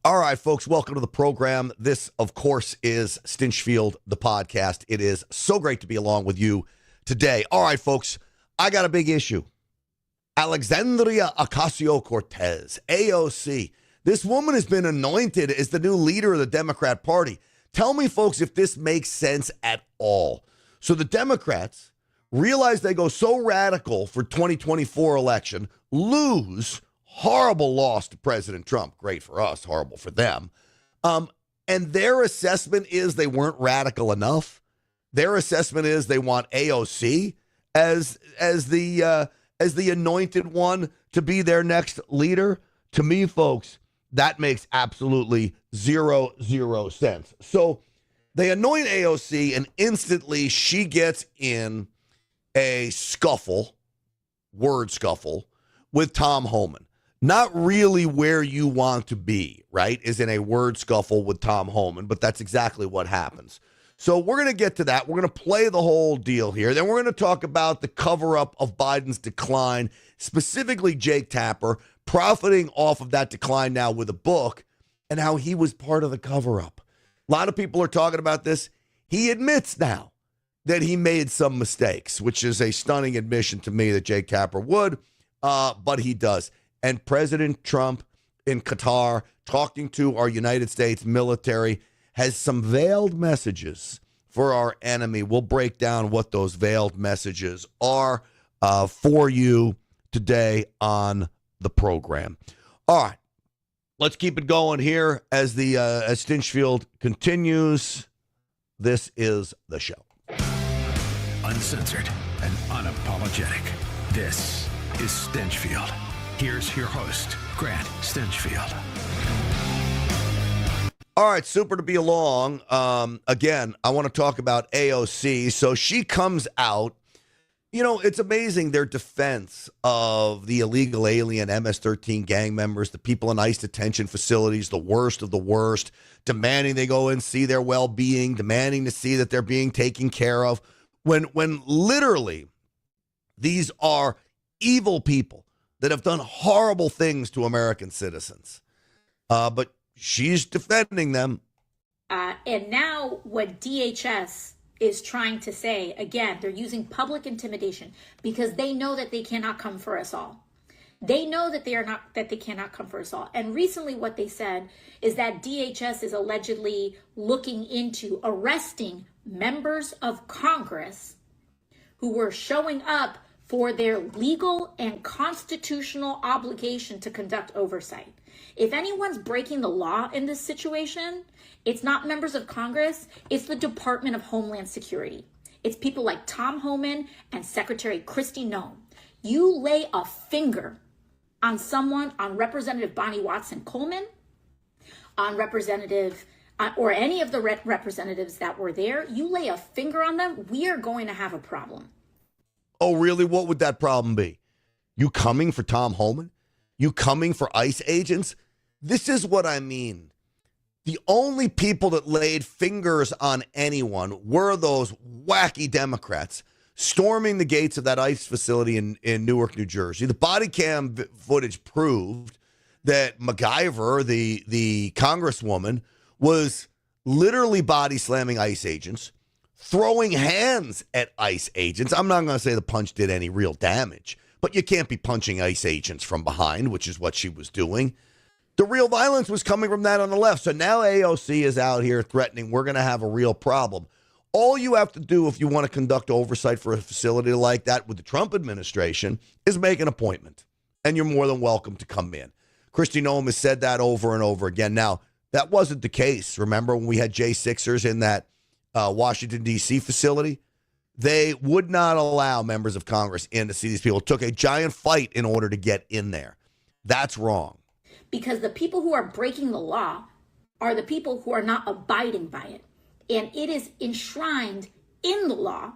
All right, folks, welcome to the program. This, of course, is Stinchfield, the podcast. It is so great to be along with you today. All right, folks, I got a big issue. Alexandria Ocasio-Cortez, AOC. This woman has been anointed as the new leader of the Democrat Party. Tell me, folks, if this makes sense at all. So the Democrats realize they go so radical for 2024 election, lose, horrible loss to President Trump. Great for us, horrible for them. And their assessment is they weren't radical enough. Their assessment is they want AOC as the anointed one to be their next leader. To me, folks, that makes absolutely zero sense. So they anoint AOC, and instantly she gets in a word scuffle, with Tom Homan. Not really where you want to be, right, is in a word scuffle with Tom Homan, but that's exactly what happens. So we're going to get to that. We're going to play the whole deal here. Then we're going to talk about the cover-up of Biden's decline, specifically Jake Tapper, profiting off of that decline now with a book, and how he was part of the cover-up. A lot of people are talking about this. He admits now that he made some mistakes, which is a stunning admission to me that Jake Tapper would, but he does. And President Trump in Qatar, talking to our United States military, has some veiled messages for our enemy. We'll break down what those veiled messages are for you today on the program. All right, let's keep it going here as Stinchfield continues. This is the show. Uncensored and unapologetic. This is Stinchfield. Here's your host, Grant Stinchfield. All right, super to be along. Again, I want to talk about AOC. So she comes out. You know, it's amazing their defense of the illegal alien MS-13 gang members, the people in ICE detention facilities, the worst of the worst, demanding they go and see their well-being, demanding to see that they're being taken care of, when literally these are evil people that have done horrible things to American citizens. But she's defending them. And now what DHS is trying to say, again, they're using public intimidation because they know that they cannot come for us all. They know that they cannot come for us all. And recently what they said is that DHS is allegedly looking into arresting members of Congress who were showing up for their legal and constitutional obligation to conduct oversight. If anyone's breaking the law in this situation, it's not members of Congress, it's the Department of Homeland Security. It's people like Tom Homan and Secretary Kristi Noem. You lay a finger on someone, on Representative Bonnie Watson-Coleman, on Representative, or any of the representatives that were there, you lay a finger on them, we are going to have a problem. Oh, really? What would that problem be? You coming for Tom Homan? You coming for ICE agents? This is what I mean. The only people that laid fingers on anyone were those wacky Democrats storming the gates of that ICE facility in Newark, New Jersey. The body cam footage proved that MacGyver, the congresswoman, was literally body slamming ICE agents, throwing hands at ICE agents. I'm not going to say the punch did any real damage, but you can't be punching ICE agents from behind, which is what she was doing. The real violence was coming from that on the left. So now AOC is out here threatening we're going to have a real problem. All you have to do if you want to conduct oversight for a facility like that with the Trump administration is make an appointment, and you're more than welcome to come in. Kristi Noem has said that over and over again. Now, that wasn't the case. Remember when we had J6ers in that Washington, D.C. facility? They would not allow members of Congress in to see these people. It took a giant fight in order to get in there. That's wrong. Because the people who are breaking the law are the people who are not abiding by it. And it is enshrined in the law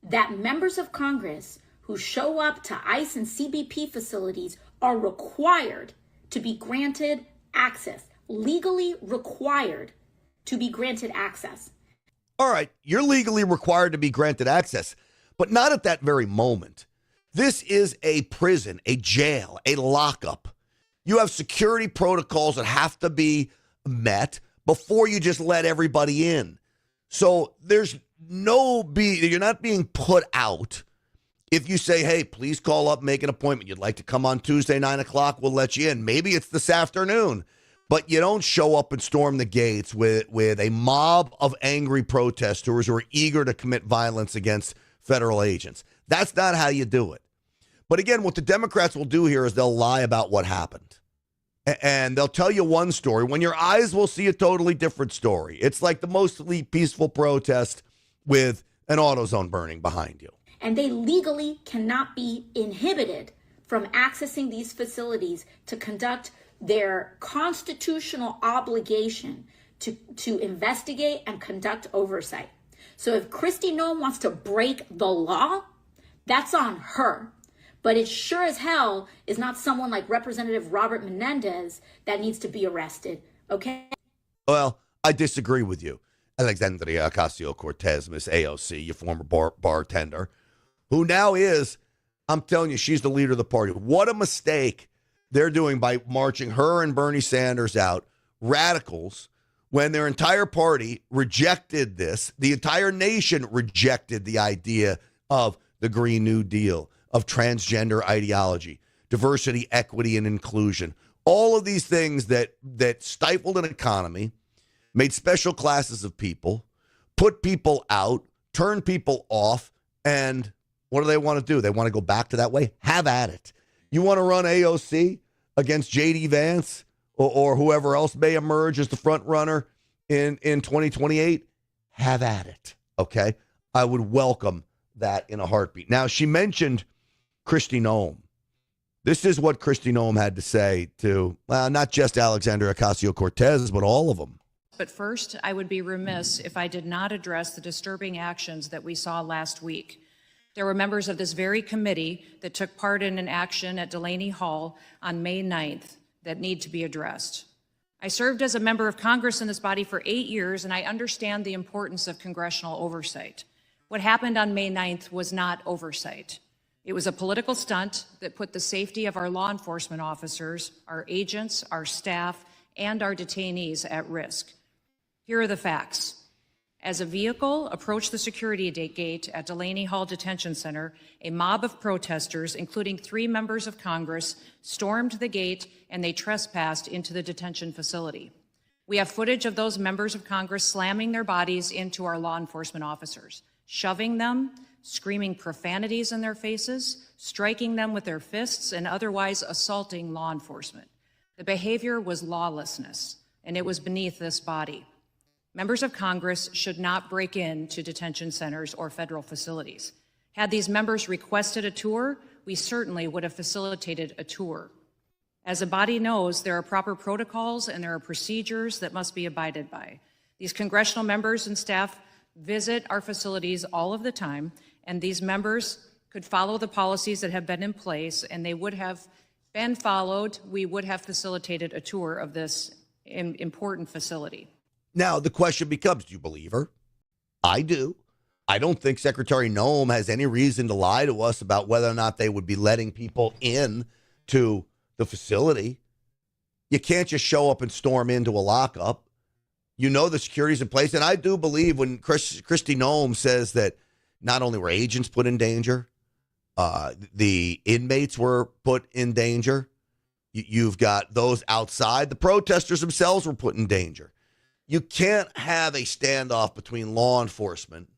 that members of Congress who show up to ICE and CBP facilities are required to be granted access, legally required to be granted access. All right, you're legally required to be granted access, but not at that very moment. This is a prison, a jail, a lockup. You have security protocols that have to be met before you just let everybody in. So you're not being put out if you say, hey, please call up, make an appointment. You'd like to come on Tuesday, 9 o'clock, we'll let you in. Maybe it's this afternoon. But you don't show up and storm the gates with a mob of angry protesters who are eager to commit violence against federal agents. That's not how you do it. But again, what the Democrats will do here is they'll lie about what happened. And they'll tell you one story when your eyes will see a totally different story. It's like the mostly peaceful protest with an AutoZone burning behind you. And they legally cannot be inhibited from accessing these facilities to conduct their constitutional obligation to investigate and conduct oversight. So if Kristi Noem wants to break the law, that's on her. But it sure as hell is not someone like Representative Robert Menendez that needs to be arrested, okay? Well, I disagree with you. Alexandria Ocasio-Cortez, Miss AOC, your former bartender, who now is, I'm telling you, she's the leader of the party. What a mistake they're doing by marching her and Bernie Sanders out, radicals, when their entire party rejected this. The entire nation rejected the idea of the Green New Deal, of transgender ideology, diversity, equity, and inclusion. All of these things that stifled an economy, made special classes of people, put people out, turned people off, and what do they want to do? They want to go back to that way? Have at it. You want to run AOC against J.D. Vance or whoever else may emerge as the front runner in 2028? Have at it, okay? I would welcome that in a heartbeat. Now, she mentioned Kristi Noem. This is what Kristi Noem had to say to, not just Alexandria Ocasio-Cortez, but all of them. But first, I would be remiss if I did not address the disturbing actions that we saw last week. There were members of this very committee that took part in an action at Delaney Hall on May 9th that need to be addressed. I served as a member of Congress in this body for 8 years, and I understand the importance of congressional oversight. What happened on May 9th was not oversight. It was a political stunt that put the safety of our law enforcement officers, our agents, our staff, and our detainees at risk. Here are the facts. As a vehicle approached the security gate at Delaney Hall Detention Center, a mob of protesters, including 3 members of Congress, stormed the gate and they trespassed into the detention facility. We have footage of those members of Congress slamming their bodies into our law enforcement officers, shoving them, screaming profanities in their faces, striking them with their fists, and otherwise assaulting law enforcement. The behavior was lawlessness, and it was beneath this body. Members of Congress should not break into detention centers or federal facilities. Had these members requested a tour, we certainly would have facilitated a tour. As a body knows, there are proper protocols and there are procedures that must be abided by. These congressional members and staff visit our facilities all of the time, and these members could follow the policies that have been in place, and they would have been followed. We would have facilitated a tour of this important facility. Now, the question becomes, do you believe her? I do. I don't think Secretary Noem has any reason to lie to us about whether or not they would be letting people in to the facility. You can't just show up and storm into a lockup. You know the security's in place. And I do believe when Kristi Noem says that not only were agents put in danger, the inmates were put in danger. You've got those outside. The protesters themselves were put in danger. You can't have a standoff between law enforcement,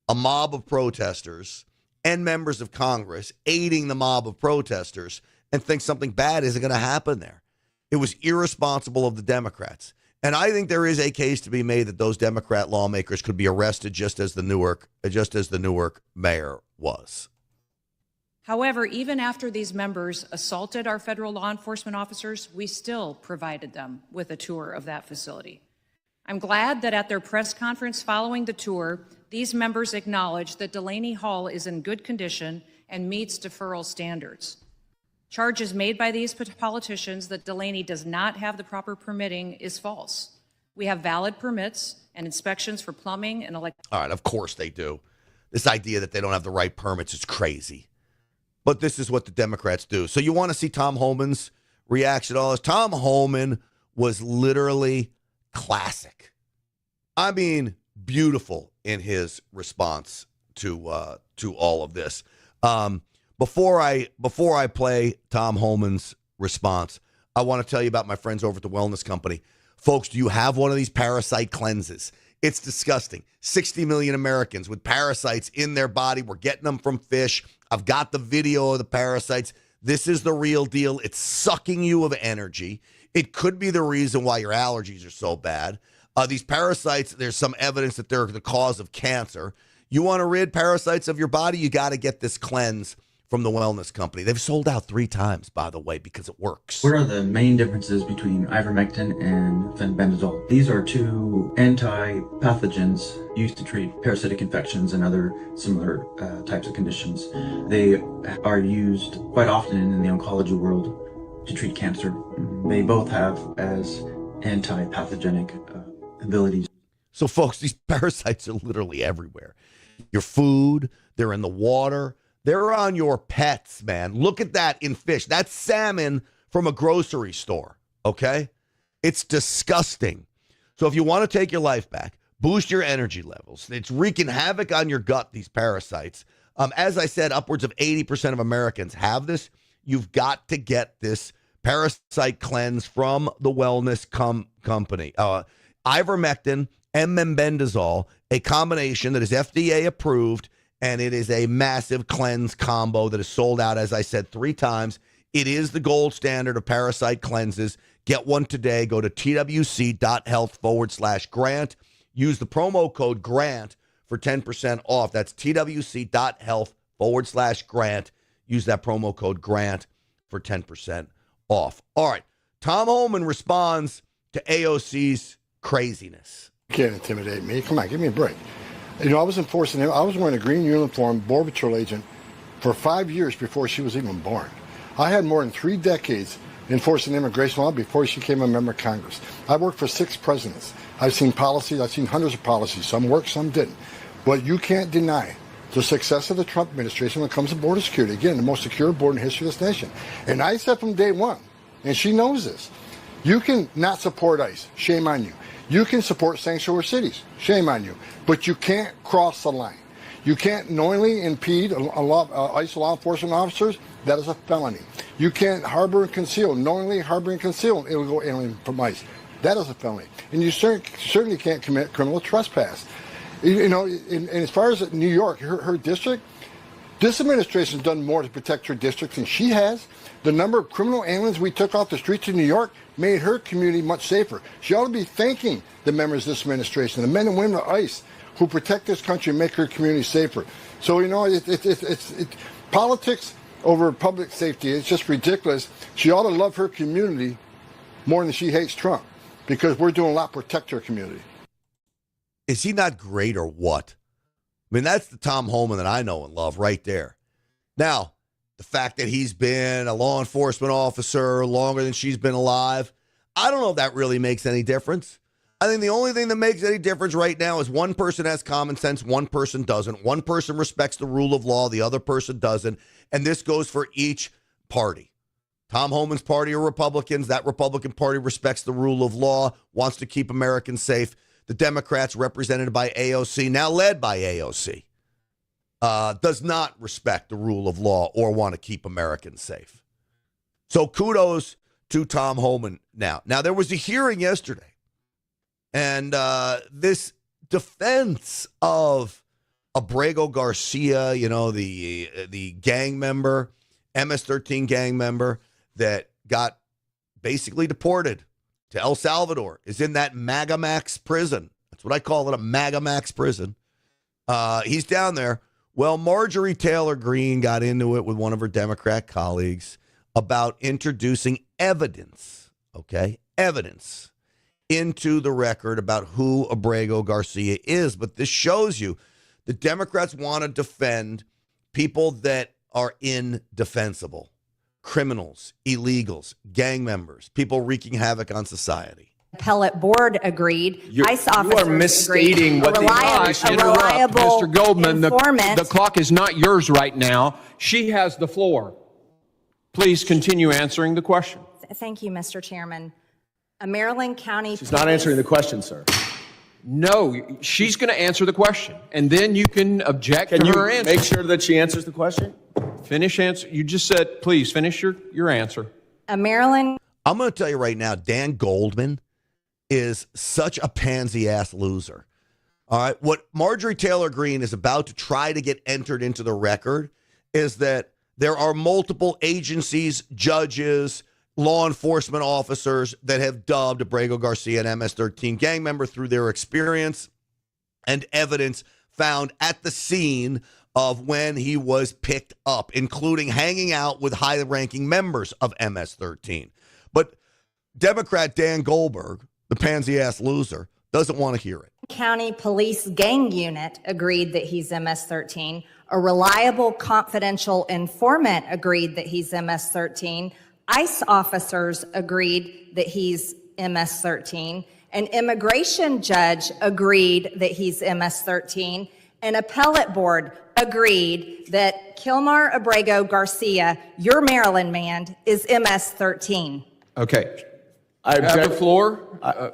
a mob of protesters, and members of Congress aiding the mob of protesters and think something bad isn't going to happen there. It was irresponsible of the Democrats. And I think there is a case to be made that those Democrat lawmakers could be arrested just as the Newark mayor was. However, even after these members assaulted our federal law enforcement officers, we still provided them with a tour of that facility. I'm glad that at their press conference following the tour, these members acknowledged that Delaney Hall is in good condition and meets deferral standards. Charges made by these politicians that Delaney does not have the proper permitting is false. We have valid permits and inspections for plumbing and electricity. All right, of course they do. This idea that they don't have the right permits is crazy. But this is what the Democrats do. So you want to see Tom Homan's reaction to all this. Tom Homan was literally classic. I mean, beautiful in his response to all of this. Before I play Tom Homan's response, I want to tell you about my friends over at the Wellness Company. Folks, do you have one of these parasite cleanses? It's disgusting. 60 million Americans with parasites in their body. We're getting them from fish. I've got the video of the parasites. This is the real deal. It's sucking you of energy. It could be the reason why your allergies are so bad. These parasites, there's some evidence that they're the cause of cancer. You want to rid parasites of your body, you got to get this cleanse from the Wellness Company. They've sold out 3 times, by the way, because it works. What are the main differences between ivermectin and fenbendazole? These are 2 anti-pathogens used to treat parasitic infections and other similar types of conditions. They are used quite often in the oncology world to treat cancer. They both have as anti-pathogenic abilities. So, folks, these parasites are literally everywhere. Your food, they're in the water, they're on your pets, man. Look at that in fish. That's salmon from a grocery store, okay? It's disgusting. So if you want to take your life back, boost your energy levels. It's wreaking havoc on your gut, these parasites. As I said, upwards of 80% of Americans have this. You've got to get this parasite cleanse from the Wellness Company. Ivermectin and mebendazole, a combination that is FDA approved, and it is a massive cleanse combo that is sold out, as I said, 3 times. It is the gold standard of parasite cleanses. Get one today. Go to twc.health/grant. Use the promo code GRANT for 10% off. That's twc.health/grant. Use that promo code GRANT for 10% off. All right. Tom Homan responds to AOC's craziness. You can't intimidate me. Come on, give me a break. You know, I was enforcing him. I was wearing a green uniform, Border Patrol agent, for 5 years before she was even born. I had more than 3 decades enforcing immigration law before she became a member of Congress. I worked for 6 presidents. I've seen policies. I've seen hundreds of policies. Some worked, some didn't. But you can't deny the success of the Trump administration when it comes to border security. Again, the most secure border in the history of this nation. And I said from day one, and she knows this, you can not support ICE. Shame on you. You can support sanctuary cities. Shame on you. But you can't cross the line. You can't knowingly impede ICE law enforcement officers. That is a felony. You can't harbor and conceal, knowingly harbor and conceal an illegal alien from ICE. That is a felony. And you certainly can't commit criminal trespass. You know, and as far as New York, her district, this administration has done more to protect her district than she has. The number of criminal aliens we took off the streets of New York made her community much safer. She ought to be thanking the members of this administration, the men and women of ICE who protect this country and make her community safer. So, you know, it's politics over public safety. It's just ridiculous. She ought to love her community more than she hates Trump, because we're doing a lot to protect her community. Is he not great or what? I mean, that's the Tom Homan that I know and love right there. Now, the fact that he's been a law enforcement officer longer than she's been alive, I don't know if that really makes any difference. I think the only thing that makes any difference right now is one person has common sense, one person doesn't. One person respects the rule of law, the other person doesn't. And this goes for each party. Tom Homan's party are Republicans. That Republican Party respects the rule of law, wants to keep Americans safe. The Democrats, represented by AOC, now led by AOC, does not respect the rule of law or want to keep Americans safe. So kudos to Tom Homan now. Now, there was a hearing yesterday, and this defense of Abrego Garcia, you know, the gang member, MS-13 gang member that got basically deported to El Salvador, is in that MAGA Max prison. That's what I call it, a MAGA Max prison. He's down there. Well, Marjorie Taylor Greene got into it with one of her Democrat colleagues about introducing evidence, evidence into the record about who Abrego Garcia is. But this shows you the Democrats want to defend people that are indefensible. Criminals, illegals, gang members, people wreaking havoc on society. Appellate board agreed. ICE officers you are misstating agreed. what the reliable Mr. Goldman, informant. the clock is not yours right now. She has the floor. Please continue answering the question. Thank you, Mr. Chairman. A Maryland County. She's not answering the question, sir. No, she's going to answer the question, and then you can object to her answer. Make sure that she answers the question? Finish answer. You just said, please finish your answer. A Maryland. I'm going to tell you right now, Dan Goldman is such a pansy-ass loser. All right, what Marjorie Taylor Greene is about to try to get entered into the record is that there are multiple agencies, judges, law enforcement officers that have dubbed Abrego Garcia an MS-13 gang member through their experience and evidence found at the scene of when he was picked up, including hanging out with high-ranking members of MS-13. But Democrat Dan Goldberg, the pansy-ass loser, doesn't want to hear it. County Police Gang Unit agreed that he's MS-13. A reliable confidential informant agreed that he's MS-13. ICE officers agreed that he's MS-13. An immigration judge agreed that he's MS-13. An appellate board agreed that Kilmar Abrego Garcia, your Maryland man, is MS-13. Okay. I Have the object. floor.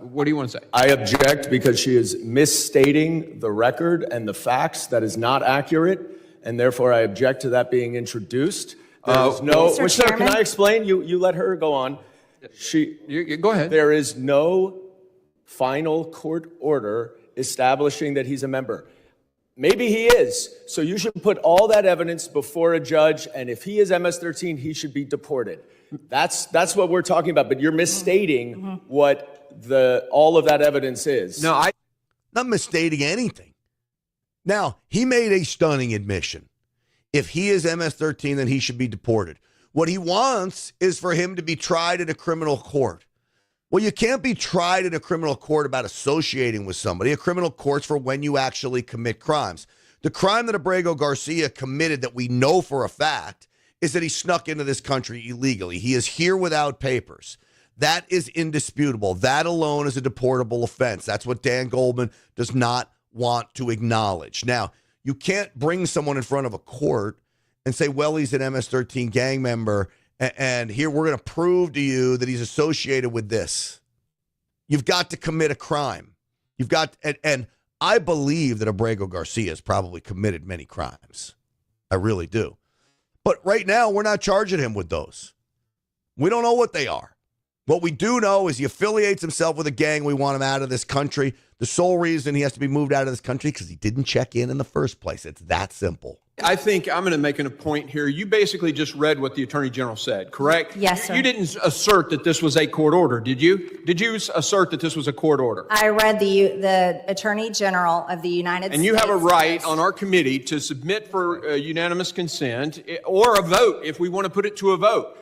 What do you want to say? I object because she is misstating the record and the facts. That is not accurate, and therefore I object to that being introduced. There is no. Mr. Well, sir, can Chairman? I explain? You let her go on. Go ahead. There is no final court order establishing that he's a member. Maybe he is. So you should put all that evidence before a judge, and if he is MS-13, he should be deported. That's what we're talking about, but you're misstating what all of that evidence is. No, I'm not misstating anything. Now, he made a stunning admission. If he is MS-13, then he should be deported. What he wants is for him to be tried in a criminal court. Well, you can't be tried in a criminal court about associating with somebody. A criminal court's for when you actually commit crimes. The crime that Abrego Garcia committed that we know for a fact is that he snuck into this country illegally. He is here without papers. That is indisputable. That alone is a deportable offense. That's what Dan Goldman does not want to acknowledge. Now, you can't bring someone in front of a court and say, well, he's an MS-13 gang member, and here we're going to prove to you that he's associated with this. You've got to commit a crime. You've got, and I believe that Abrego Garcia has probably committed many crimes. I really do. But right now, we're not charging him with those. We don't know what they are. What we do know is he affiliates himself with a gang. We want him out of this country. The sole reason he has to be moved out of this country because he didn't check in the first place. It's that simple. I think I'm going to make a point here. You basically just read what the Attorney General said, correct? Yes, sir. You didn't assert that this was a court order, did you? Did you assert that this was a court order? I read the Attorney General of the United States. And you have a right on our committee to submit for unanimous consent or a vote if we want to put it to a vote.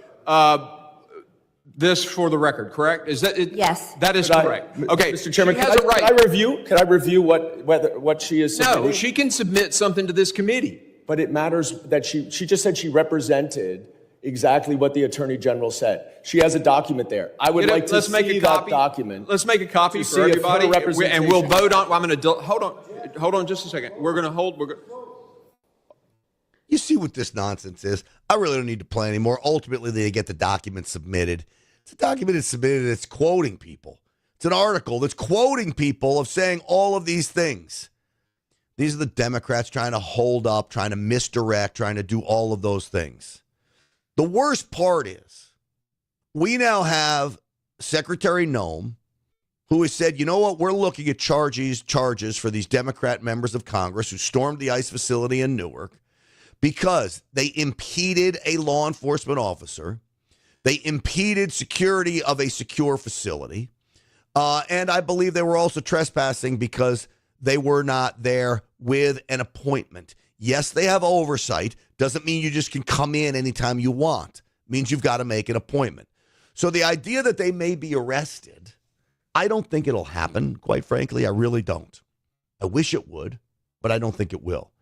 This for the record, correct? Is that it? Yes. That is correct. Okay, Mr. Chairman, she has a right. Can I review what she is submitting? No, she can submit something to this committee. But it matters that she just said she represented exactly what the Attorney General said. She has a document there. I would like to see that document. Let's make a copy for everybody, and we'll vote on. I'm going to hold on just a second. We're going to hold. You see what this nonsense is? I really don't need to play anymore. Ultimately, they get the document submitted. It's a document that's submitted that's quoting people. It's an article that's quoting people of saying all of these things. These are the Democrats trying to hold up, trying to misdirect, trying to do all of those things. The worst part is we now have Secretary Noem, who has said, you know what, we're looking at charges for these Democrat members of Congress who stormed the ICE facility in Newark because they impeded a law enforcement officer. They impeded security of a secure facility. And I believe they were also trespassing because they were not there with an appointment. Yes, they have oversight. Doesn't mean you just can come in anytime you want. It means you've got to make an appointment. So the idea that they may be arrested, I don't think it'll happen, quite frankly. I really don't. I wish it would, but I don't think it will.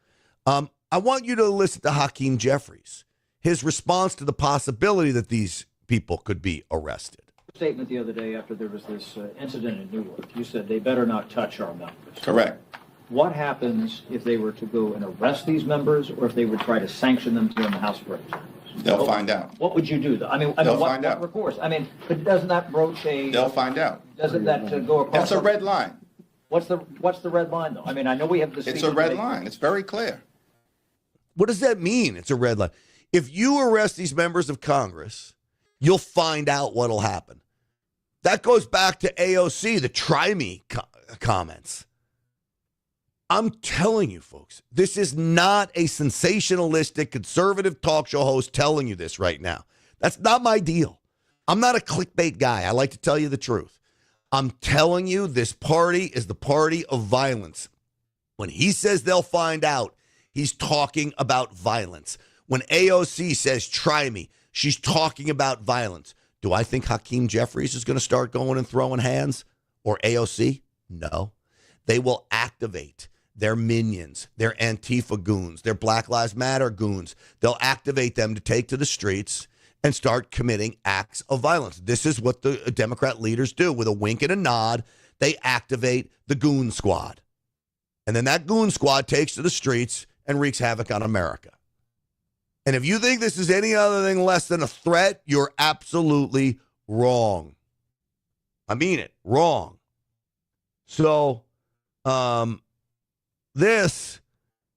I want you to listen to Hakeem Jeffries, his response to the possibility that these people could be arrested. Statement the other day after there was this incident in Newark. You said they better not touch our members. Correct. What happens if they were to go and arrest these members or if they would try to sanction them here in the House of Representatives? They'll find out. What would you do? They'll find out. What recourse? But doesn't that broach a? They'll find out. Doesn't that go across? That's a red line. What's the red line, though? I know we have the. It's a red line. It's very clear. What does that mean? It's a red line. If you arrest these members of Congress, you'll find out what'll happen. That goes back to AOC, the try me comments. I'm telling you, folks, this is not a sensationalistic conservative talk show host telling you this right now. That's not my deal. I'm not a clickbait guy. I like to tell you the truth. I'm telling you, this party is the party of violence. When he says they'll find out, he's talking about violence. When AOC says, try me, she's talking about violence. Do I think Hakeem Jeffries is going to start going and throwing hands? Or AOC? No. They will activate their minions, their Antifa goons, their Black Lives Matter goons. They'll activate them to take to the streets and start committing acts of violence. This is what the Democrat leaders do. With a wink and a nod, they activate the goon squad. And then that goon squad takes to the streets and wreaks havoc on America. And if you think this is any other thing less than a threat, you're absolutely wrong. I mean it, wrong. So, this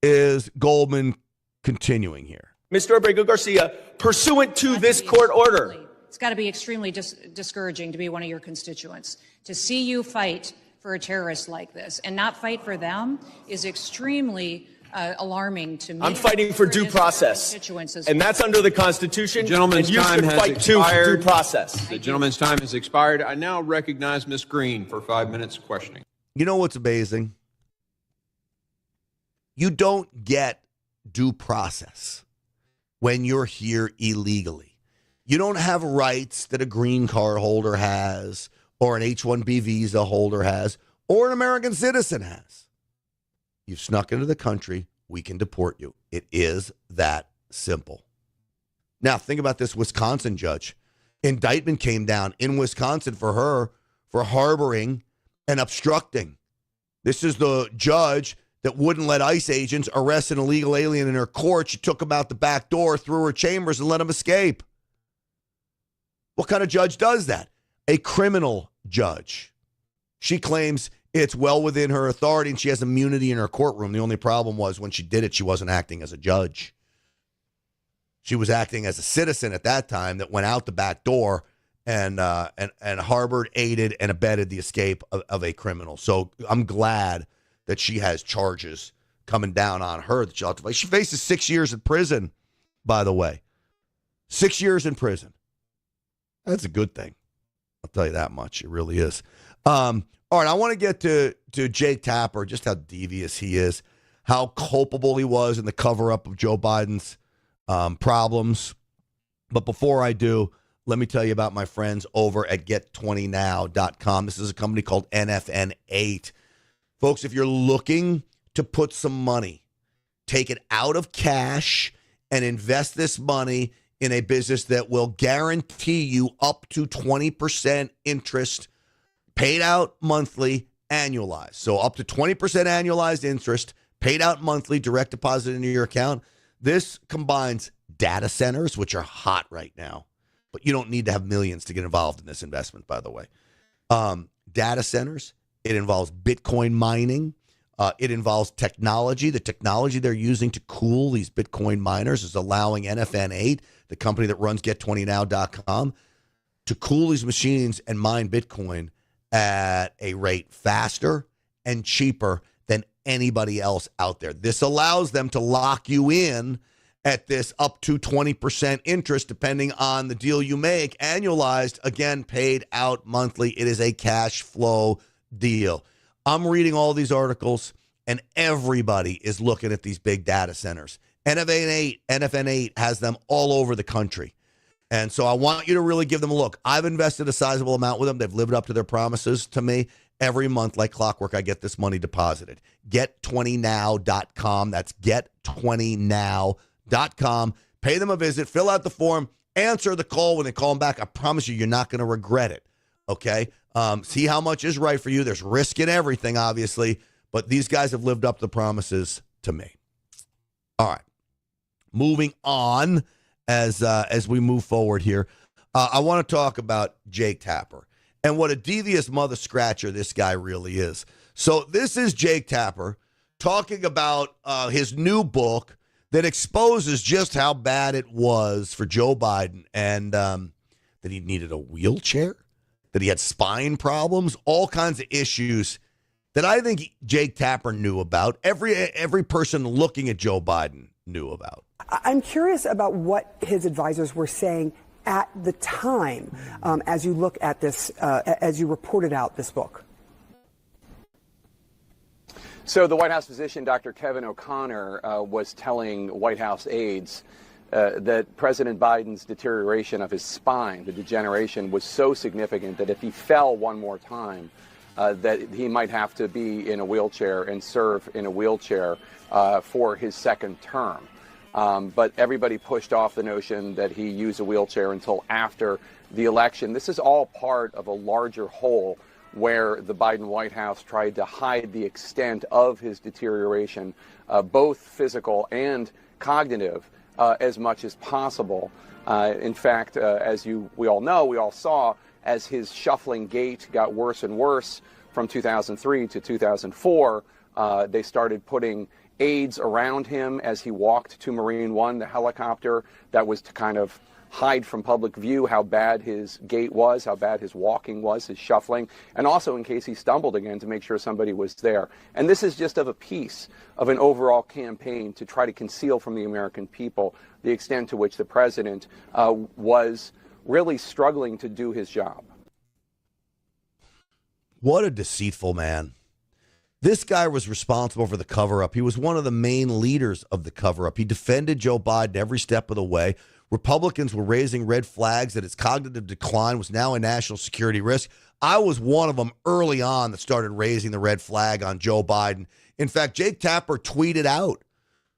is Goldman continuing here. Mr. Abrego Garcia, pursuant to this court order. It's got to be extremely discouraging to be one of your constituents. To see you fight for a terrorist like this and not fight for them is extremely alarming to me. I'm fighting for due process, and that's under the Constitution. The gentleman's time has expired. Due process. The gentleman's time has expired. I now recognize Ms. Green for 5 minutes of questioning. You know what's amazing? You don't get due process when you're here illegally. You don't have rights that a green card holder has, or an H-1B visa holder has, or an American citizen has. You've snuck into the country, we can deport you. It is that simple. Now, think about this Wisconsin judge. Indictment came down in Wisconsin for her for harboring and obstructing. This is the judge that wouldn't let ICE agents arrest an illegal alien in her court. She took him out the back door, through her chambers, and let him escape. What kind of judge does that? A criminal judge. She claims it's well within her authority and she has immunity in her courtroom. The only problem was when she did it, she wasn't acting as a judge. She was acting as a citizen at that time that went out the back door and harbored, aided, and abetted the escape of a criminal. So I'm glad that she has charges coming down on her that she'll have to fight. She faces 6 years in prison, by the way. 6 years in prison. That's a good thing. I'll tell you that much. It really is. All right, I want to get to Jake Tapper, just how devious he is, how culpable he was in the cover-up of Joe Biden's problems. But before I do, let me tell you about my friends over at get20now.com. This is a company called NFN8. Folks, if you're looking to put some money, take it out of cash and invest this money in a business that will guarantee you up to 20% interest paid out monthly, annualized. So up to 20% annualized interest paid out monthly, direct deposit into your account. This combines data centers, which are hot right now, but you don't need to have millions to get involved in this investment, by the way. Data centers. It involves Bitcoin mining. It involves technology. The technology they're using to cool these Bitcoin miners is allowing NFN8, the company that runs get20now.com, to cool these machines and mine Bitcoin at a rate faster and cheaper than anybody else out there. This allows them to lock you in at this up to 20% interest, depending on the deal you make, annualized, again, paid out monthly. It is a cash flow deal. I'm reading all these articles, and everybody is looking at these big data centers. NFN8 has them all over the country. And so I want you to really give them a look. I've invested a sizable amount with them. They've lived up to their promises to me. Every month, like clockwork, I get this money deposited. Get20now.com. That's get20now.com. Pay them a visit. Fill out the form. Answer the call when they call them back. I promise you, you're not going to regret it. Okay? See how much is right for you. There's risk in everything, obviously, but these guys have lived up to the promises to me. All right. Moving on. as we move forward here. I want to talk about Jake Tapper and what a devious mother scratcher this guy really is. So this is Jake Tapper talking about his new book that exposes just how bad it was for Joe Biden, and that he needed a wheelchair, that he had spine problems, all kinds of issues that I think Jake Tapper knew about. Every person looking at Joe Biden knew about. I'm curious about what his advisors were saying at the time as you look at this, as you reported out this book. So the White House physician, Dr. Kevin O'Connor, was telling White House aides that President Biden's deterioration of his spine, the degeneration, was so significant that if he fell one more time, that he might have to be in a wheelchair and serve in a wheelchair for his second term. But everybody pushed off the notion that he use a wheelchair until after the election. This is all part of a larger whole where the Biden White House tried to hide the extent of his deterioration, both physical and cognitive, as much as possible. In fact, as we all know, we all saw, as his shuffling gait got worse and worse from 2003 to 2004, they started putting aides around him as he walked to Marine One, the helicopter, that was to kind of hide from public view how bad his gait was, how bad his walking was, his shuffling, and also in case he stumbled again to make sure somebody was there. And this is just of a piece of an overall campaign to try to conceal from the American people the extent to which the president was really struggling to do his job. What a deceitful man. This guy was responsible for the cover-up. He was one of the main leaders of the cover-up. He defended Joe Biden every step of the way. Republicans were raising red flags that his cognitive decline was now a national security risk. I was one of them early on that started raising the red flag on Joe Biden. In fact, Jake Tapper tweeted out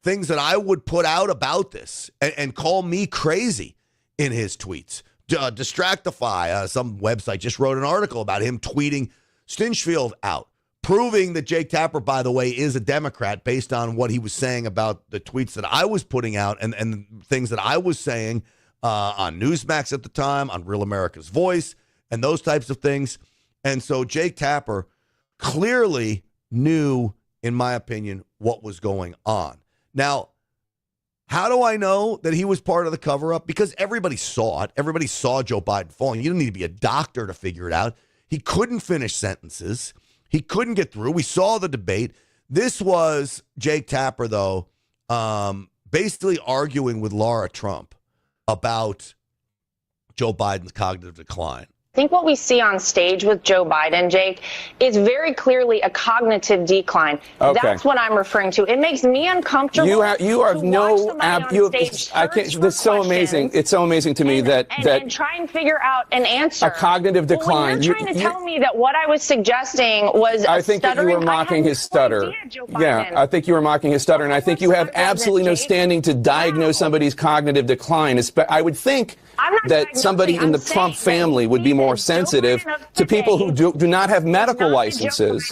things that I would put out about this and call me crazy in his tweets. Distractify, some website, just wrote an article about him tweeting Stinchfield out, proving that Jake Tapper, by the way, is a Democrat based on what he was saying about the tweets that I was putting out and things that I was saying on Newsmax at the time, on Real America's Voice, and those types of things. And so Jake Tapper clearly knew, in my opinion, what was going on. Now, how do I know that he was part of the cover-up? Because everybody saw it. Everybody saw Joe Biden falling. You don't need to be a doctor to figure it out. He couldn't finish sentences. He couldn't get through. We saw the debate. This was Jake Tapper, though, basically arguing with Laura Trump about Joe Biden's cognitive decline. I think what we see on stage with Joe Biden, Jake, is very clearly a cognitive decline. Okay. That's what I'm referring to. It makes me uncomfortable. You have no. I can't. This is so amazing. It's so amazing to me that try and figure out an answer. A cognitive decline. Well, you're trying to tell me that what I was suggesting was. I think that you were mocking his stutter. Yeah, I think you were mocking his stutter, and I think you have absolutely no standing to diagnose somebody's cognitive decline. I would think that somebody in the Trump family would be more sensitive to people who do not have medical licenses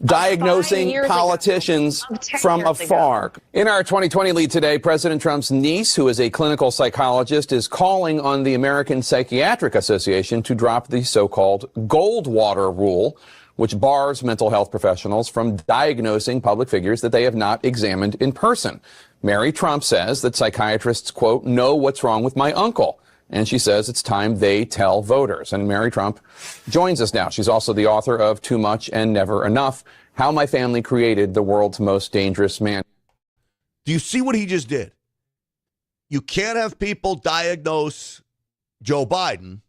diagnosing politicians from afar. In our 2020 lead today, President Trump's niece, who is a clinical psychologist, is calling on the American Psychiatric Association to drop the so-called Goldwater rule, which bars mental health professionals from diagnosing public figures that they have not examined in person. Mary Trump says that psychiatrists, quote, know what's wrong with my uncle. And she says it's time they tell voters. And Mary Trump joins us now. She's also the author of Too Much and Never Enough, How My Family Created the World's Most Dangerous Man. Do you see what he just did? You can't have people diagnose Joe Biden,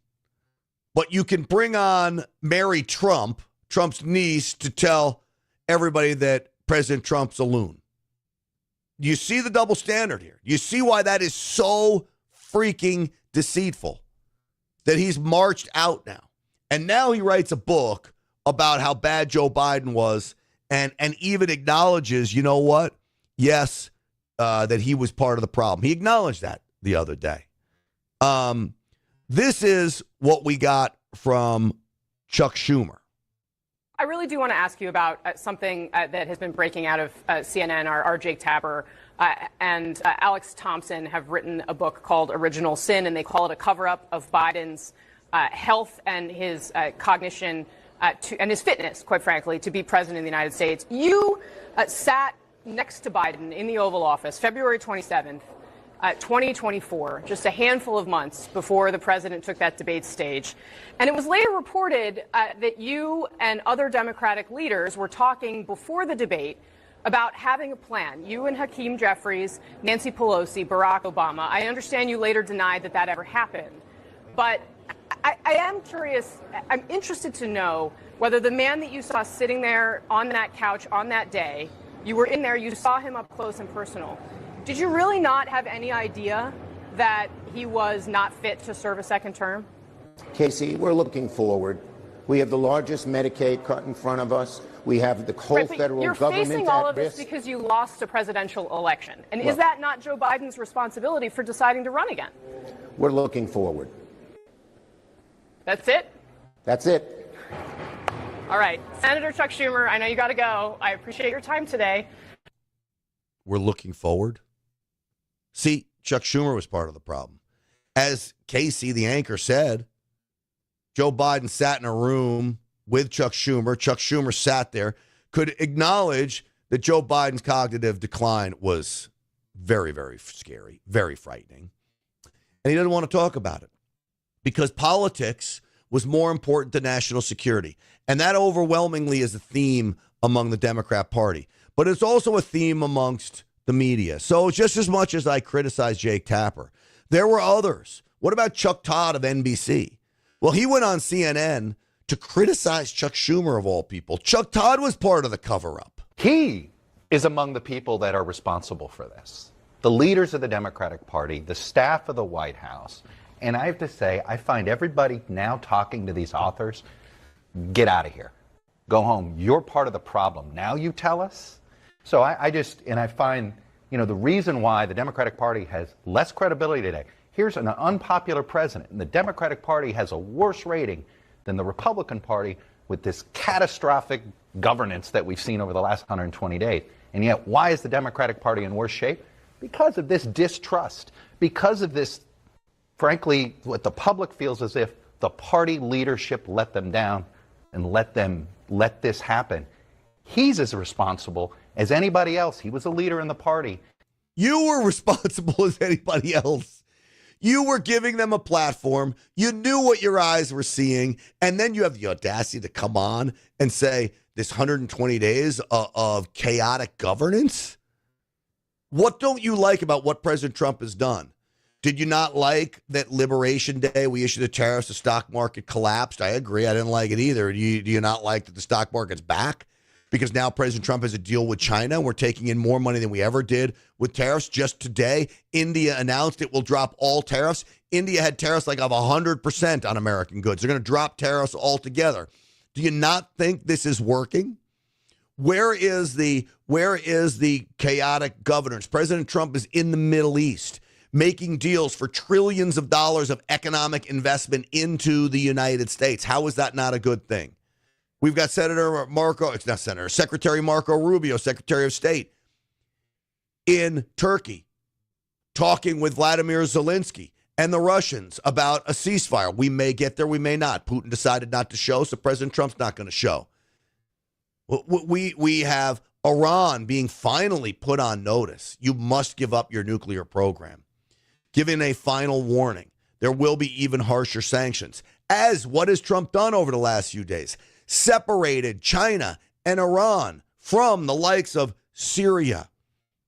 but you can bring on Mary Trump, Trump's niece, to tell everybody that President Trump's a loon. You see the double standard here. You see why that is so freaking deceitful, that he's marched out now. And now he writes a book about how bad Joe Biden was and even acknowledges, you know what? Yes, that he was part of the problem. He acknowledged that the other day. This is what we got from Chuck Schumer. I really do want to ask you about something that has been breaking out of CNN. Our Jake Tapper and Alex Thompson have written a book called Original Sin, and they call it a cover-up of Biden's health and his cognition and his fitness, quite frankly, to be president of the United States. You sat next to Biden in the Oval Office February 27th, 2024, just a handful of months before the president took that debate stage. And it was later reported that you and other Democratic leaders were talking before the debate about having a plan. You and Hakeem Jeffries, Nancy Pelosi, Barack Obama. I understand you later denied that that ever happened. But I am curious, I'm interested to know whether the man that you saw sitting there on that couch on that day, you were in there, you saw him up close and personal. Did you really not have any idea that he was not fit to serve a second term? Casey, we're looking forward. We have the largest Medicaid cut in front of us. We have the whole federal you're government facing all at of this risk. because you lost a presidential election. And Look, is that not Joe Biden's responsibility for deciding to run again? We're looking forward. That's it? That's it. All right. Senator Chuck Schumer, I know you got to go. I appreciate your time today. We're looking forward. See, Chuck Schumer was part of the problem. As Casey, the anchor, said, Joe Biden sat in a room with Chuck Schumer. Chuck Schumer sat there, could acknowledge that Joe Biden's cognitive decline was very, very scary, very frightening. And he didn't want to talk about it because politics was more important than national security. And that overwhelmingly is a theme among the Democrat Party. But it's also a theme amongst the media. So just as much as I criticize Jake Tapper, there were others. What about Chuck Todd of NBC? Well, he went on CNN to criticize Chuck Schumer, of all people. Chuck Todd was part of the cover-up. He is among the people that are responsible for this. The leaders of the Democratic Party, the staff of the White House. And I have to say, I find everybody now talking to these authors, get out of here. Go home. You're part of the problem. Now you tell us? So I find, the reason why the Democratic Party has less credibility today. Here's an unpopular president, and the Democratic Party has a worse rating than the Republican Party with this catastrophic governance that we've seen over the last 120 days. And yet, why is the Democratic Party in worse shape? Because of this distrust, because of this, frankly, what the public feels as if the party leadership let them down and let this happen. He's as responsible as anybody else. He was a leader in the party. You were responsible as anybody else. You were giving them a platform. You knew what your eyes were seeing. And then you have the audacity to come on and say this 120 days of chaotic governance. What don't you like about what President Trump has done? Did you not like that Liberation Day we issued the tariffs, the stock market collapsed? I agree. I didn't like it either. Do you not like that the stock market's back? Because now President Trump has a deal with China. We're taking in more money than we ever did with tariffs. Just today, India announced it will drop all tariffs. India had tariffs like of 100% on American goods. They're going to drop tariffs altogether. Do you not think this is working? Where is the chaotic governance? President Trump is in the Middle East making deals for trillions of dollars of economic investment into the United States. How is that not a good thing? We've got Secretary Marco Rubio, Secretary of State, in Turkey, talking with Vladimir Zelensky and the Russians about a ceasefire. We may get there, we may not. Putin decided not to show, so President Trump's not going to show. We have Iran being finally put on notice. You must give up your nuclear program. Giving a final warning. There will be even harsher sanctions. As what has Trump done over the last few days? Separated China and Iran from the likes of Syria,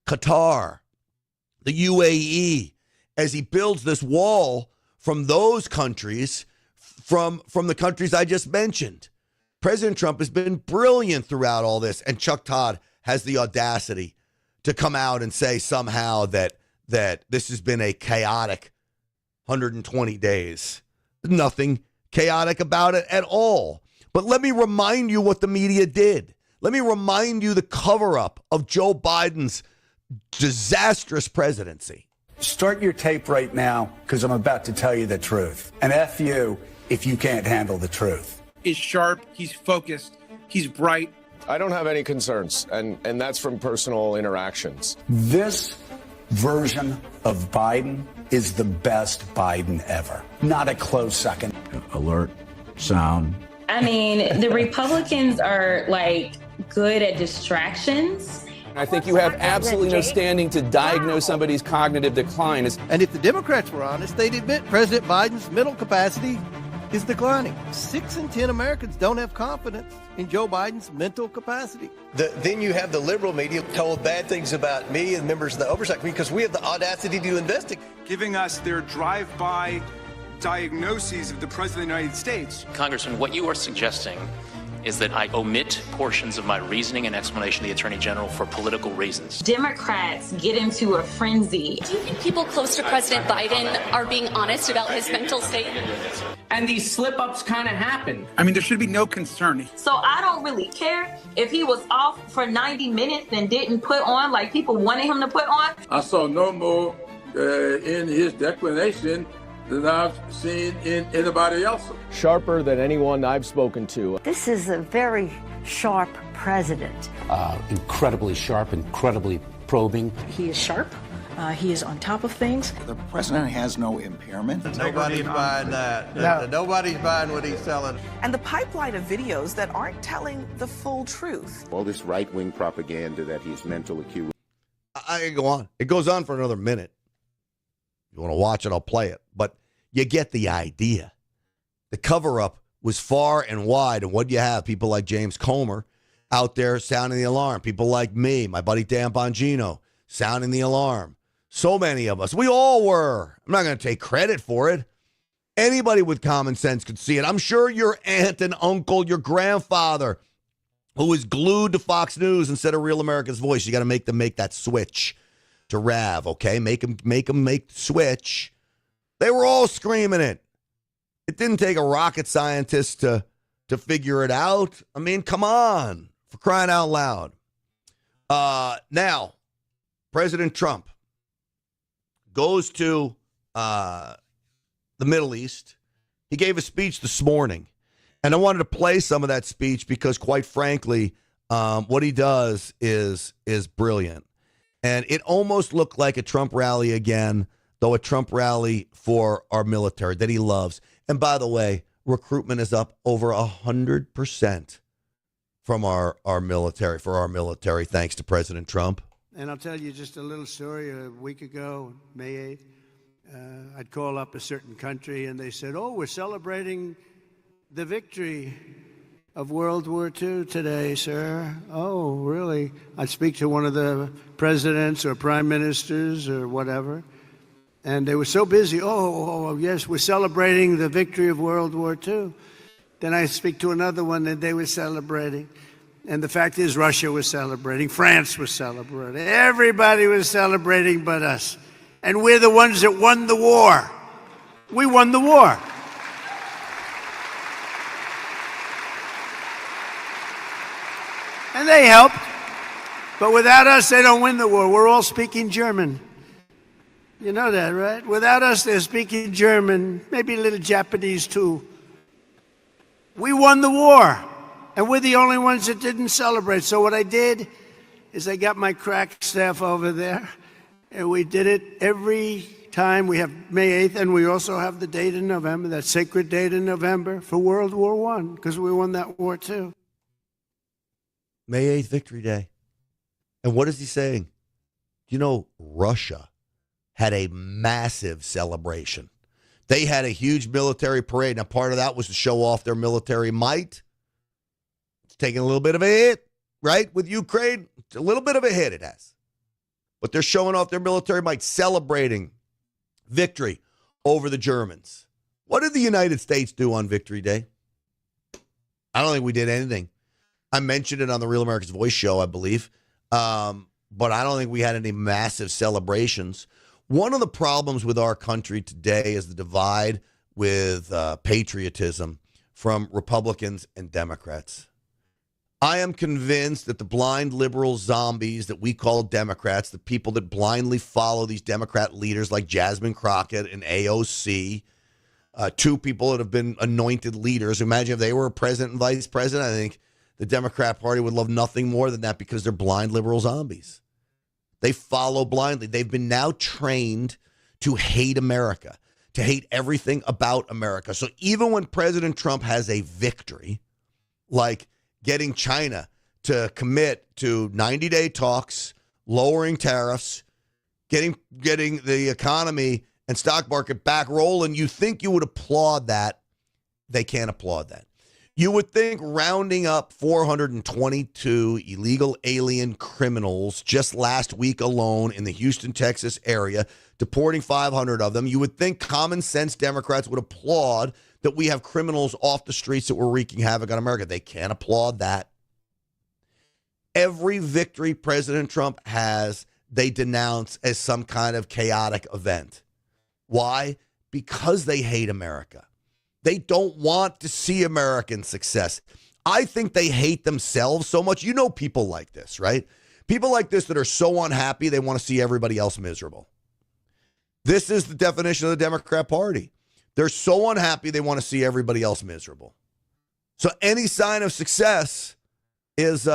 Qatar, the UAE, as he builds this wall from those countries, from the countries I just mentioned. President Trump has been brilliant throughout all this, and Chuck Todd has the audacity to come out and say somehow that this has been a chaotic 120 days. Nothing chaotic about it at all. But let me remind you what the media did. Let me remind you the cover-up of Joe Biden's disastrous presidency. Start your tape right now, because I'm about to tell you the truth. And F you if you can't handle the truth. Is sharp, he's focused, He's bright. I don't have any concerns, and that's from personal interactions. This version of Biden is the best Biden ever. Not a close second. Alert, sound. I mean, the Republicans are like good at distractions. I think you have absolutely no standing to diagnose somebody's cognitive decline. And if the Democrats were honest, they'd admit President Biden's mental capacity is declining. 6 in 10 Americans don't have confidence in Joe Biden's mental capacity. Then you have the liberal media told bad things about me and members of the oversight committee because we have the audacity to investigate. Giving us their drive-by diagnoses of the President of the United States. Congressman, what you are suggesting is that I omit portions of my reasoning and explanation to the Attorney General for political reasons. Democrats get into a frenzy. Do you think people close to President Biden are being honest about his mental state? And these slip-ups kind of happen. I mean, there should be no concern. So I don't really care if he was off for 90 minutes and didn't put on like people wanted him to put on. I saw no more in his declaration than I've seen in anybody else. Sharper than anyone I've spoken to. This is a very sharp president. Incredibly sharp, incredibly probing. He is sharp. He is on top of things. The president has no impairment. Nobody's buying that. No. Nobody's buying what he's selling. And the pipeline of videos that aren't telling the full truth. All this right-wing propaganda that he's mentally accused. I can go on. It goes on for another minute. You want to watch it, I'll play it. But you get the idea. The cover-up was far and wide. And what do you have? People like James Comer out there sounding the alarm. People like me, my buddy Dan Bongino, sounding the alarm. So many of us. We all were. I'm not going to take credit for it. Anybody with common sense could see it. I'm sure your aunt and uncle, your grandfather, who is glued to Fox News instead of Real America's Voice, you got to make them make that switch to Rav, okay? Make them make the switch. They were all screaming it. It didn't take a rocket scientist to figure it out. I mean, come on, for crying out loud. Now, President Trump goes to the Middle East. He gave a speech this morning, and I wanted to play some of that speech because, quite frankly, what he does is brilliant. And it almost looked like a Trump rally again, though a Trump rally for our military that he loves. And by the way, recruitment is up over 100% from our military, for our military, thanks to President Trump. And I'll tell you just a little story. A week ago, May 8th, I'd call up a certain country, and they said, oh, we're celebrating the victory of World War II today, sir. Oh, really? I'd speak to one of the presidents or prime ministers or whatever, and they were so busy. Oh, yes, we're celebrating the victory of World War II. Then I speak to another one, and they were celebrating. And the fact is, Russia was celebrating. France was celebrating. Everybody was celebrating but us. And we're the ones that won the war. We won the war. And they helped. But without us, they don't win the war. We're all speaking German. You know that, right? Without us, they're speaking German, maybe a little Japanese too. We won the war. And we're the only ones that didn't celebrate. So what I did is I got my crack staff over there, and we did it every time. We have May 8th, and we also have the date in November, that sacred date in November for World War I, because we won that war too. May 8th, Victory Day. And what is he saying? You know, Russia had a massive celebration. They had a huge military parade. Now, part of that was to show off their military might. Taking a little bit of a hit, right, with Ukraine. It's a little bit of a hit it has. But they're showing off their military might, celebrating victory over the Germans. What did the United States do on Victory Day? I don't think we did anything. I mentioned it on the Real America's Voice show, I believe. But I don't think we had any massive celebrations. One of the problems with our country today is the divide with patriotism from Republicans and Democrats. I am convinced that the blind liberal zombies that we call Democrats, the people that blindly follow these Democrat leaders like Jasmine Crockett and AOC, two people that have been anointed leaders. Imagine if they were president and vice president. I think the Democrat Party would love nothing more than that because they're blind liberal zombies. They follow blindly. They've been now trained to hate America, to hate everything about America. So even when President Trump has a victory, like getting China to commit to 90-day talks, lowering tariffs, getting the economy and stock market back rolling, you think you would applaud that. They can't applaud that. You would think rounding up 422 illegal alien criminals just last week alone in the Houston, Texas area, deporting 500 of them, you would think common sense Democrats would applaud that we have criminals off the streets that were wreaking havoc on America. They can't applaud that. Every victory President Trump has, they denounce as some kind of chaotic event. Why? Because they hate America. They don't want to see American success. I think they hate themselves so much. You know people like this, right? People like this that are so unhappy they want to see everybody else miserable. This is the definition of the Democrat Party. They're so unhappy they want to see everybody else miserable. So any sign of success is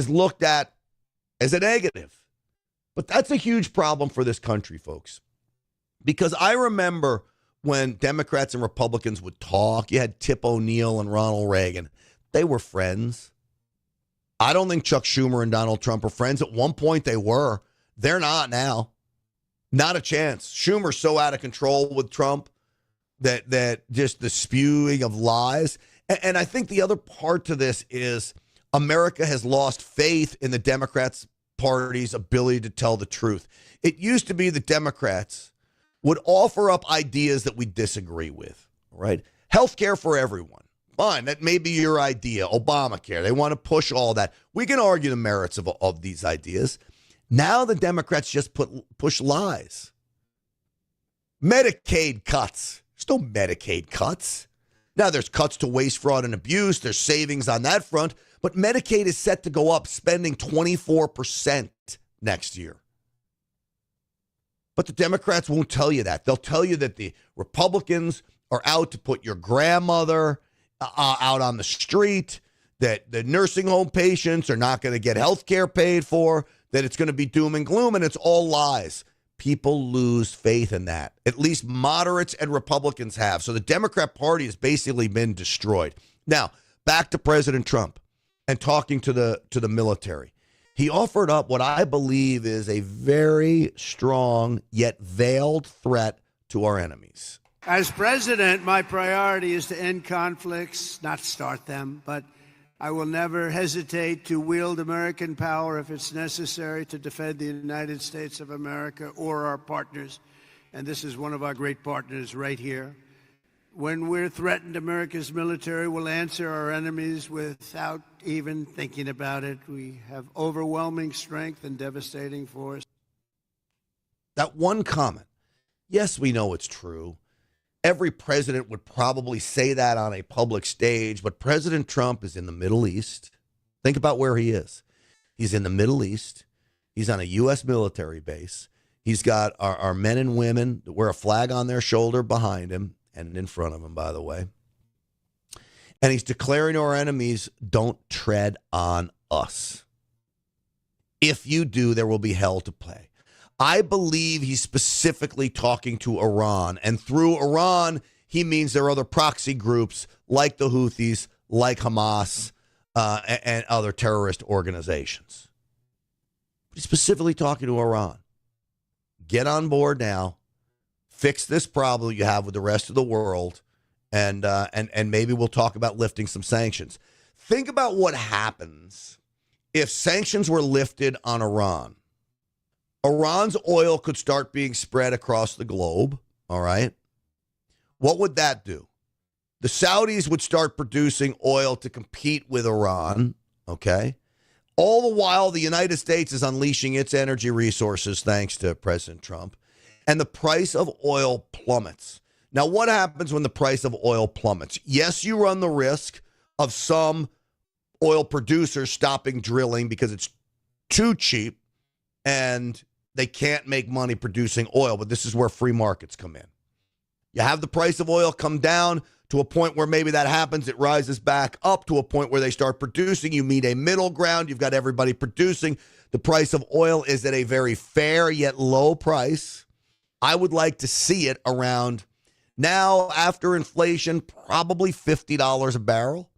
looked at as a negative. But that's a huge problem for this country, folks. Because I remember when Democrats and Republicans would talk, you had Tip O'Neill and Ronald Reagan. They were friends. I don't think Chuck Schumer and Donald Trump are friends. At one point they were. They're not now. Not a chance. Schumer's so out of control with Trump that just the spewing of lies. And I think the other part to this is America has lost faith in the Democrats' party's ability to tell the truth. It used to be the Democrats would offer up ideas that we disagree with, right? Healthcare for everyone. Fine, that may be your idea. Obamacare. They want to push all that. We can argue the merits of these ideas. Now the Democrats just push lies. Medicaid cuts. There's no Medicaid cuts. Now there's cuts to waste, fraud, and abuse. There's savings on that front. But Medicaid is set to go up, spending 24% next year. But the Democrats won't tell you that. They'll tell you that the Republicans are out to put your grandmother out on the street, that the nursing home patients are not going to get health care paid for, that it's going to be doom and gloom, and it's all lies. People lose faith in that. At least moderates and Republicans have. So the Democrat Party has basically been destroyed. Now, back to President Trump and talking to the military. He offered up what I believe is a very strong yet veiled threat to our enemies. As president, my priority is to end conflicts, not start them, but I will never hesitate to wield American power if it's necessary to defend the United States of America or our partners. And this is one of our great partners right here. When we're threatened, America's military will answer our enemies without even thinking about it. We have overwhelming strength and devastating force. That one comment, yes, we know it's true. Every president would probably say that on a public stage, but President Trump is in the Middle East. Think about where he is. He's in the Middle East. He's on a U.S. military base. He's got our men and women that wear a flag on their shoulder behind him and in front of him, by the way. And he's declaring to our enemies, don't tread on us. If you do, there will be hell to pay. I believe he's specifically talking to Iran. And through Iran, he means there are other proxy groups like the Houthis, like Hamas, and other terrorist organizations. But he's specifically talking to Iran. Get on board now. Fix this problem you have with the rest of the world, and maybe we'll talk about lifting some sanctions. Think about what happens if sanctions were lifted on Iran. Iran's oil could start being spread across the globe, all right? What would that do? The Saudis would start producing oil to compete with Iran, okay? All the while, the United States is unleashing its energy resources thanks to President Trump. And the price of oil plummets. Now, what happens when the price of oil plummets? Yes, you run the risk of some oil producers stopping drilling because it's too cheap and they can't make money producing oil. But this is where free markets come in. You have the price of oil come down to a point where maybe that happens. It rises back up to a point where they start producing. You meet a middle ground. You've got everybody producing. The price of oil is at a very fair yet low price. I would like to see it around now, after inflation, probably $50 a barrel.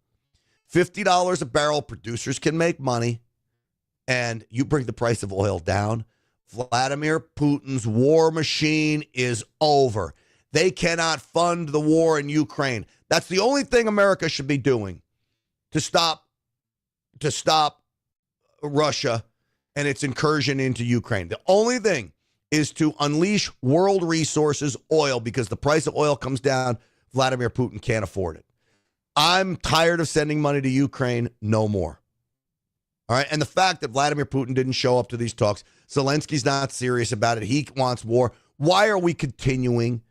$50 a barrel, producers can make money, and you bring the price of oil down. Vladimir Putin's war machine is over. They cannot fund the war in Ukraine. That's the only thing America should be doing to stop Russia and its incursion into Ukraine. The only thing is to unleash world resources, oil, because the price of oil comes down. Vladimir Putin can't afford it. I'm tired of sending money to Ukraine. No more. All right. And the fact that Vladimir Putin didn't show up to these talks, Zelensky's not serious about it. He wants war. Why are we continuing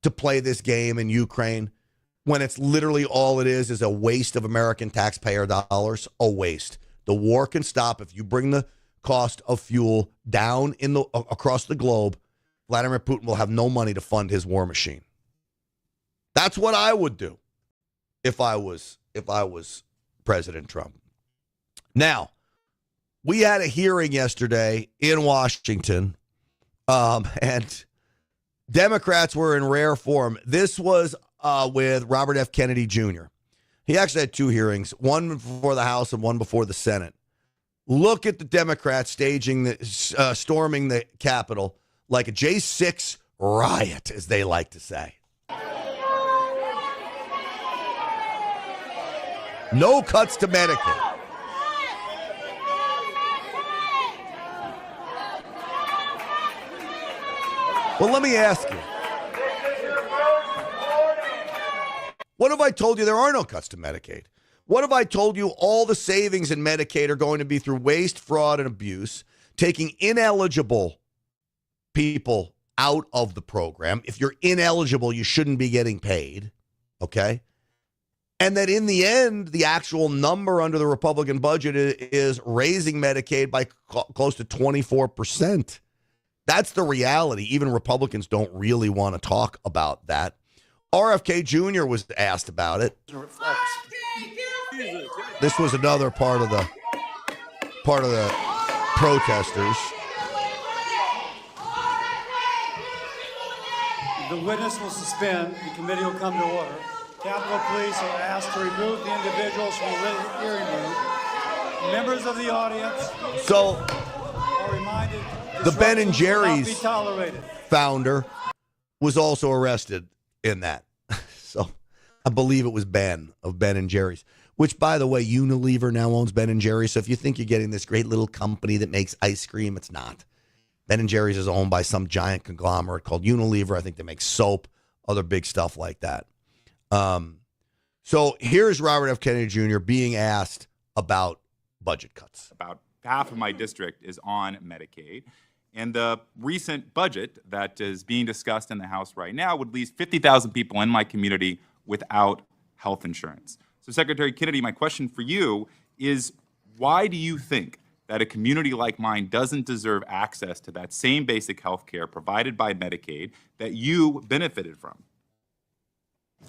to play this game in Ukraine when it's literally all it is a waste of American taxpayer dollars? A waste. The war can stop if you bring the cost of fuel down across the globe. Vladimir Putin will have no money to fund his war machine. That's what I would do if I was President Trump. Now, we had a hearing yesterday in Washington, and Democrats were in rare form. This was with Robert F. Kennedy Jr. He actually had two hearings, one before the House and one before the Senate. Look at the Democrats storming the Capitol like a J6 riot, as they like to say. No cuts to Medicaid. Well, let me ask you. What have I told you? There are no cuts to Medicaid. What have I told you? All the savings in Medicaid are going to be through waste, fraud, and abuse, taking ineligible people out of the program. If you're ineligible, you shouldn't be getting paid, okay? And that in the end, the actual number under the Republican budget is raising Medicaid by close to 24%. That's the reality. Even Republicans don't really want to talk about that. RFK Jr. was asked about it. This was another part of the protesters. The witness will suspend. The committee will come to order. Capitol Police are asked to remove the individuals from the hearing room. Members of the audience are reminded the Ben & Jerry's founder was also arrested in that. So I believe it was Ben of Ben & Jerry's, which, by the way, Unilever now owns Ben & Jerry's. So if you think you're getting this great little company that makes ice cream, it's not. Ben & Jerry's is owned by some giant conglomerate called Unilever. I think they make soap, other big stuff like that. So here's Robert F. Kennedy Jr. being asked about budget cuts. About half of my district is on Medicaid. And the recent budget that is being discussed in the House right now would leave 50,000 people in my community without health insurance. So, Secretary Kennedy, my question for you is, why do you think that a community like mine doesn't deserve access to that same basic health care provided by Medicaid that you benefited from?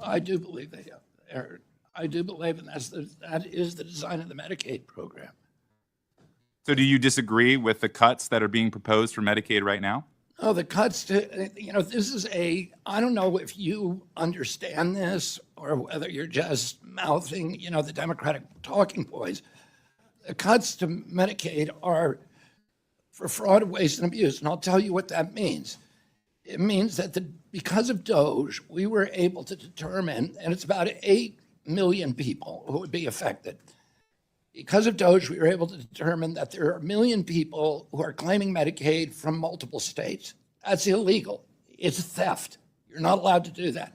I do believe they are. I do believe, and that is the design of the Medicaid program. So do you disagree with the cuts that are being proposed for Medicaid right now? Oh, the cuts to, this is I don't know if you understand this or whether you're just mouthing, the Democratic talking points. The cuts to Medicaid are for fraud, waste, and abuse. And I'll tell you what that means. It means that because of DOGE, we were able to determine, and it's about 8 million people who would be affected. Because of DOGE, we were able to determine that there are 1 million people who are claiming Medicaid from multiple states. That's illegal. It's theft. You're not allowed to do that.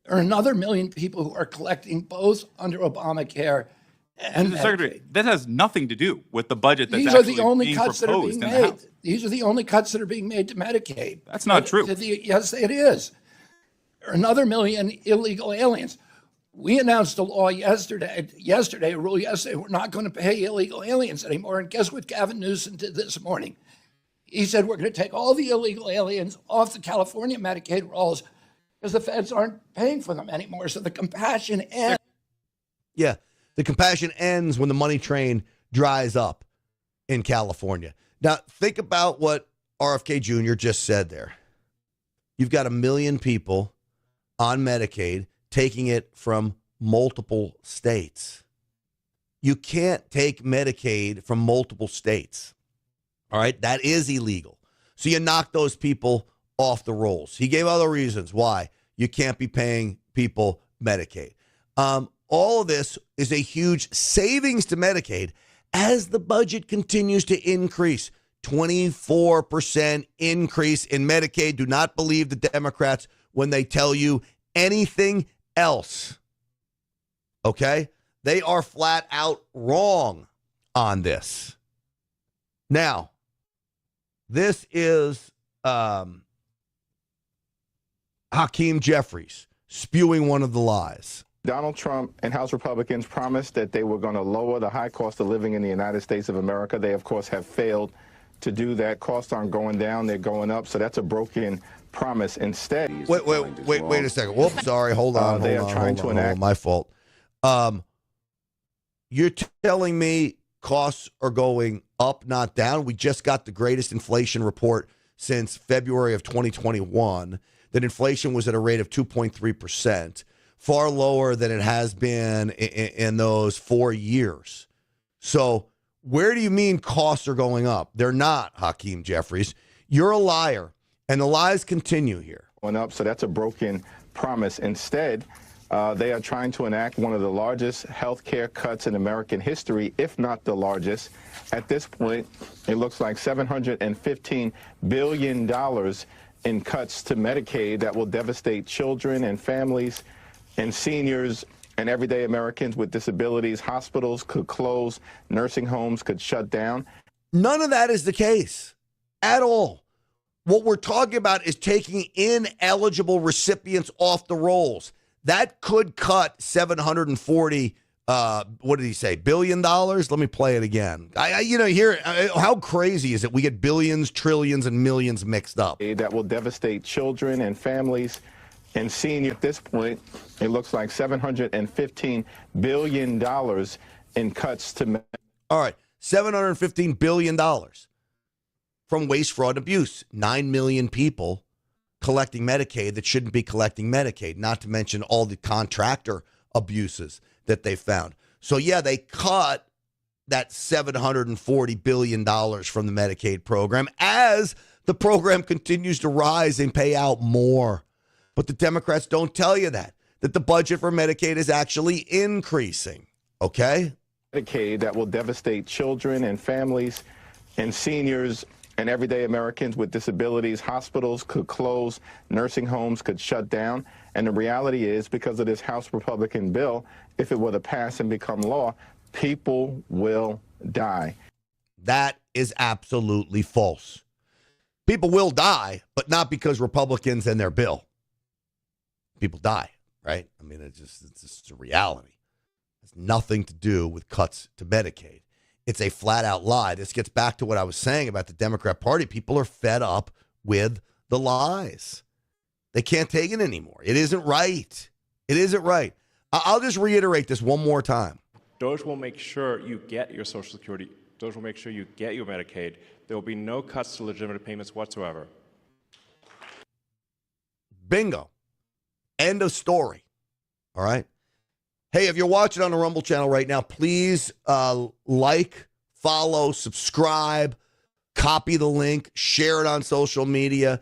There are another 1 million people who are collecting both under Obamacare and Medicaid. Secretary, that has nothing to do with the budget that's These are actually the only being cuts that are proposed being in the made. House. These are the only cuts that are being made to Medicaid. That's not true. Yes, it is. There are another 1 million illegal aliens. We announced a law yesterday, a rule yesterday, we're not going to pay illegal aliens anymore. And guess what Gavin Newsom did this morning? He said we're going to take all the illegal aliens off the California Medicaid rolls because the feds aren't paying for them anymore. So the compassion ends. Yeah, the compassion ends when the money train dries up in California. Now, think about what RFK Jr. just said there. You've got 1 million people on Medicaid taking it from multiple states. You can't take Medicaid from multiple states. All right, that is illegal. So you knock those people off the rolls. He gave other reasons why you can't be paying people Medicaid. All of this is a huge savings to Medicaid as the budget continues to increase. 24% increase in Medicaid. Do not believe the Democrats when they tell you anything else. Okay? They are flat out wrong on this. Now, this is Hakeem Jeffries spewing one of the lies. Donald Trump and House Republicans promised that they were going to lower the high cost of living in the United States of America. They, of course, have failed to do that. Costs aren't going down, they're going up. So that's a broken promise. Instead, wait a second. Whoops, sorry. Hold on. My fault. You're telling me costs are going up, not down? We just got the greatest inflation report since February of 2021. That inflation was at a rate of 2.3%, far lower than it has been in those 4 years. So where do you mean costs are going up? They're not, Hakeem Jeffries. You're a liar, and the lies continue here. Going up, so that's a broken promise. Instead, they are trying to enact one of the largest health care cuts in American history, if not the largest. At this point, it looks like $715 billion in cuts to Medicaid that will devastate children and families and seniors and everyday Americans with disabilities. Hospitals could close, nursing homes could shut down. None of that is the case at all. What we're talking about is taking ineligible recipients off the rolls. That could cut $740, what did he say, $1 billion? Let me play it again. How crazy is it? We get billions, trillions, and millions mixed up. That will devastate children and families and seniors. At this point, it looks like $715 billion in cuts to... All right, $715 billion from waste, fraud, and abuse. 9 million people collecting Medicaid that shouldn't be collecting Medicaid, not to mention all the contractor abuses that they found. So, yeah, they cut that $740 billion from the Medicaid program as the program continues to rise and pay out more. But the Democrats don't tell you that the budget for Medicaid is actually increasing, okay? Medicaid that will devastate children and families and seniors and everyday Americans with disabilities. Hospitals could close, nursing homes could shut down. And the reality is, because of this House Republican bill, if it were to pass and become law, people will die. That is absolutely false. People will die, but not because Republicans and their bill. People die, right? I mean, it's just a reality. It has nothing to do with cuts to Medicaid. It's a flat out lie. This gets back to what I was saying about the Democrat Party. People are fed up with the lies. They can't take it anymore. It isn't right. It isn't right. I'll just reiterate this one more time. DOJ will make sure you get your Social Security. DOJ will make sure you get your Medicaid. There will be no cuts to legitimate payments whatsoever. Bingo. End of story. All right. Hey, if you're watching on the Rumble channel right now, please like, follow, subscribe, copy the link, share it on social media.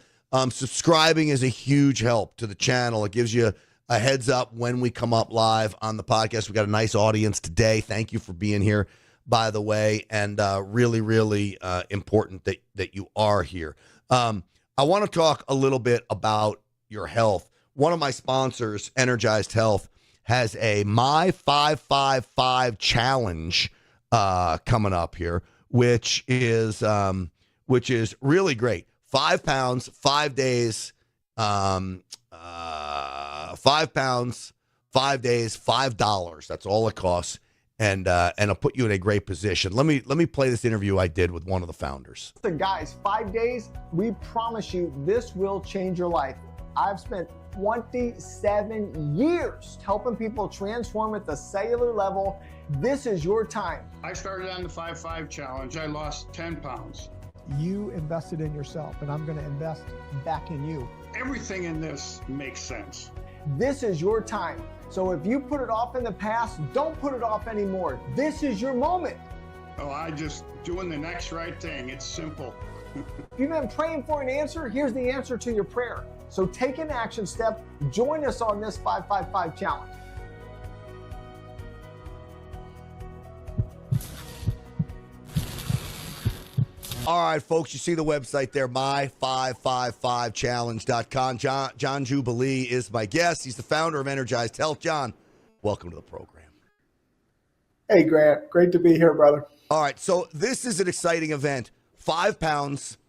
Subscribing is a huge help to the channel. It gives you a heads up when we come up live on the podcast. We got a nice audience today. Thank you for being here, by the way, and really, really important that you are here. I want to talk a little bit about your health. One of my sponsors, Energized Health, has a My 555 challenge coming up here, which is really great. 5 pounds, 5 days, 5 pounds, 5 days, $5. That's all it costs, and it'll put you in a great position. Let me play this interview I did with one of the founders. So guys, 5 days, we promise you this will change your life. I've spent 27 years helping people transform at the cellular level. This is your time. I started on the 5-5 challenge. I lost 10 pounds. You invested in yourself, and I'm going to invest back in you. Everything in this makes sense. This is your time. So if you put it off in the past, don't put it off anymore. This is your moment. Oh, I just doing the next right thing. It's simple. If you've been praying for an answer, here's the answer to your prayer. So take an action step. Join us on this 5-5-5 challenge. All right, folks, you see the website there, my555challenge.com. John Jubilee is my guest. He's the founder of Energized Health. John, welcome to the program. Hey, Grant. Great to be here, brother. All right, so this is an exciting event. 5 pounds,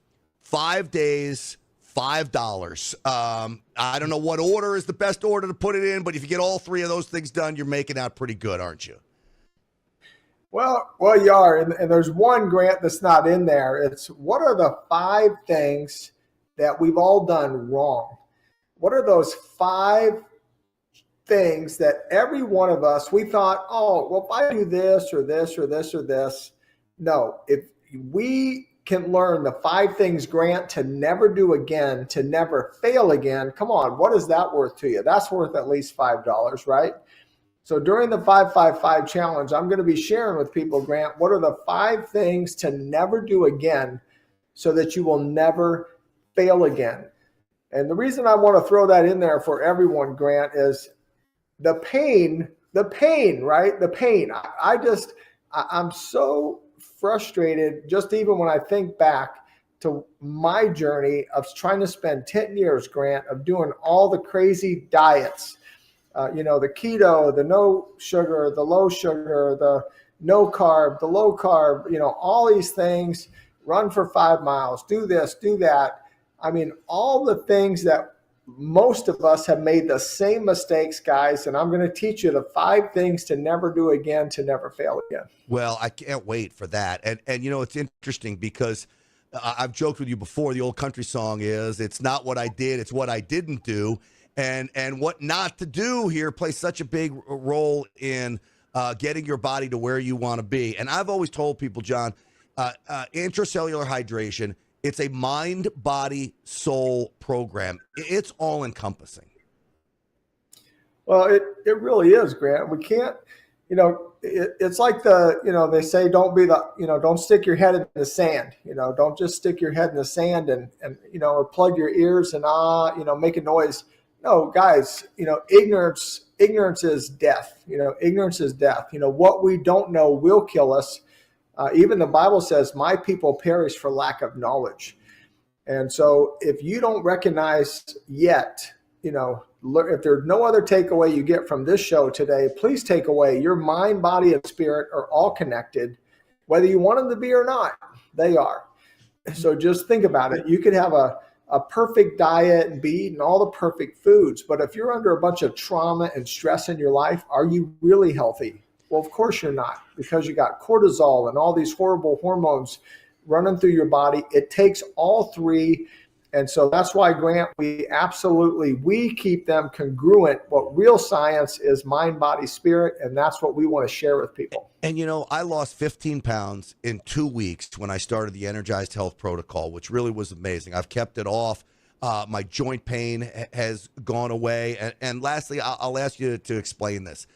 5 days, $5. I don't know what order is the best order to put it in, but if you get all three of those things done, you're making out pretty good, aren't you? Well, you are. And there's one, Grant, that's not in there. It's what are the 5 things that we've all done wrong? What are those 5 things that every one of us, we thought, oh, well, if I do this or this or this or this. No, if we can learn the 5 things, Grant, to never do again, to never fail again. Come on, what is that worth to you? That's worth at least $5, right? So during the 5-5-5 challenge, I'm going to be sharing with people, Grant, what are the 5 things to never do again so that you will never fail again. And the reason I want to throw that in there for everyone, Grant, is the pain, right? The pain. I'm so frustrated just even when I think back to my journey of trying to spend 10 years, Grant, of doing all the crazy diets. The keto, the no sugar, the low sugar, the no carb, the low carb, all these things, run for 5 miles, do this, do that. I mean, all the things that most of us have made the same mistakes, guys. And I'm going to teach you the 5 things to never do again, to never fail again. Well, I can't wait for that. And it's interesting because I've joked with you before. The old country song is, it's not what I did, it's what I didn't do. And what not to do here plays such a big role in getting your body to where you want to be. And I've always told people, John, intracellular hydration, it's a mind, body, soul program. It's all encompassing. Well, it really is, Grant. We can't, it's like they say, don't stick your head in the sand, don't just stick your head in the sand and or plug your ears and make a noise. No, guys, ignorance is death. Ignorance is death. What we don't know will kill us. Even the Bible says, my people perish for lack of knowledge. And so if you don't recognize yet, if there's no other takeaway you get from this show today, please take away your mind, body, and spirit are all connected, whether you want them to be or not, they are. So just think about it. You could have a perfect diet and be eating all the perfect foods. But if you're under a bunch of trauma and stress in your life, are you really healthy? Well, of course you're not, because you got cortisol and all these horrible hormones running through your body. It takes all 3. And so that's why, Grant, we keep them congruent. What real science is mind, body, spirit. And that's what we want to share with people. And, I lost 15 pounds in 2 weeks when I started the Energized Health Protocol, which really was amazing. I've kept it off. My joint pain has gone away. And lastly, I'll ask you to explain this.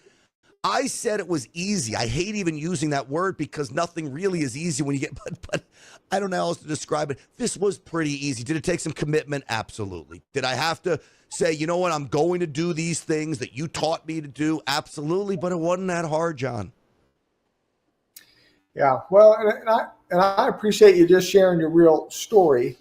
I said it was easy. I hate even using that word because nothing really is easy when you get, but I don't know how else to describe it. This was pretty easy. Did it take some commitment? Absolutely. Did I have to say, you know what, I'm going to do these things that you taught me to do? Absolutely. But it wasn't that hard, John. Yeah. Well, and I appreciate you just sharing your real story.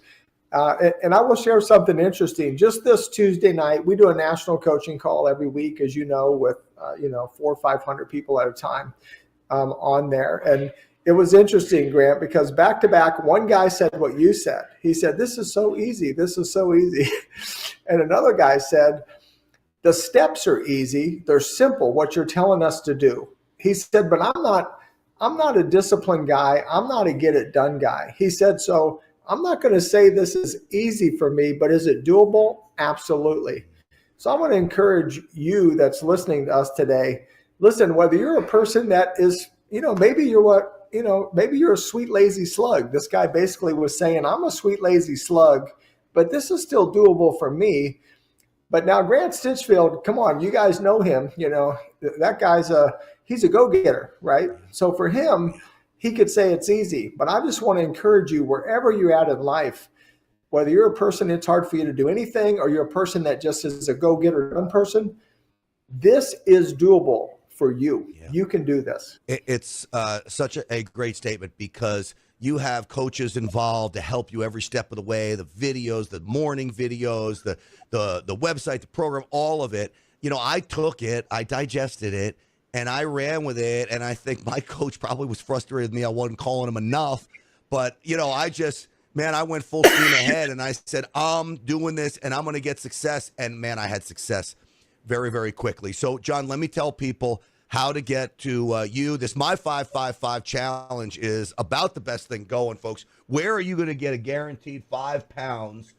And I will share something interesting. Just this Tuesday night, we do a national coaching call every week, as you know, with 400 or 500 people at a time on there. And it was interesting, Grant, because back to back, one guy said what you said. He said, "This is so easy. This is so easy." And another guy said, "The steps are easy. They're simple. What you're telling us to do." He said, "But I'm not a disciplined guy. I'm not a get it done guy." He said, "So I'm not going to say this is easy for me, but is it doable? Absolutely." So I want to encourage you that's listening to us today. Listen, whether you're a person that is, maybe you're a sweet, lazy slug. This guy basically was saying, I'm a sweet, lazy slug, but this is still doable for me. But now Grant Stinchfield, come on, you guys know him. That guy's he's a go-getter, right? So for him, he could say it's easy. But I just want to encourage you, wherever you're at in life, whether you're a person it's hard for you to do anything, or you're a person that just is a go-getter done person, this is doable for you. Yeah. You can do this. It's such a great statement, because you have coaches involved to help you every step of the way, the videos, the morning videos, the website, the program, all of it. I took it, I digested it, and I ran with it. And I think my coach probably was frustrated with me. I wasn't calling him enough. But, I went full steam ahead, and I said, I'm doing this and I'm going to get success. And man, I had success very, very quickly. So John, let me tell people how to get to you. This My 555 challenge is about the best thing going, folks. Where are you going to get a guaranteed 5 pounds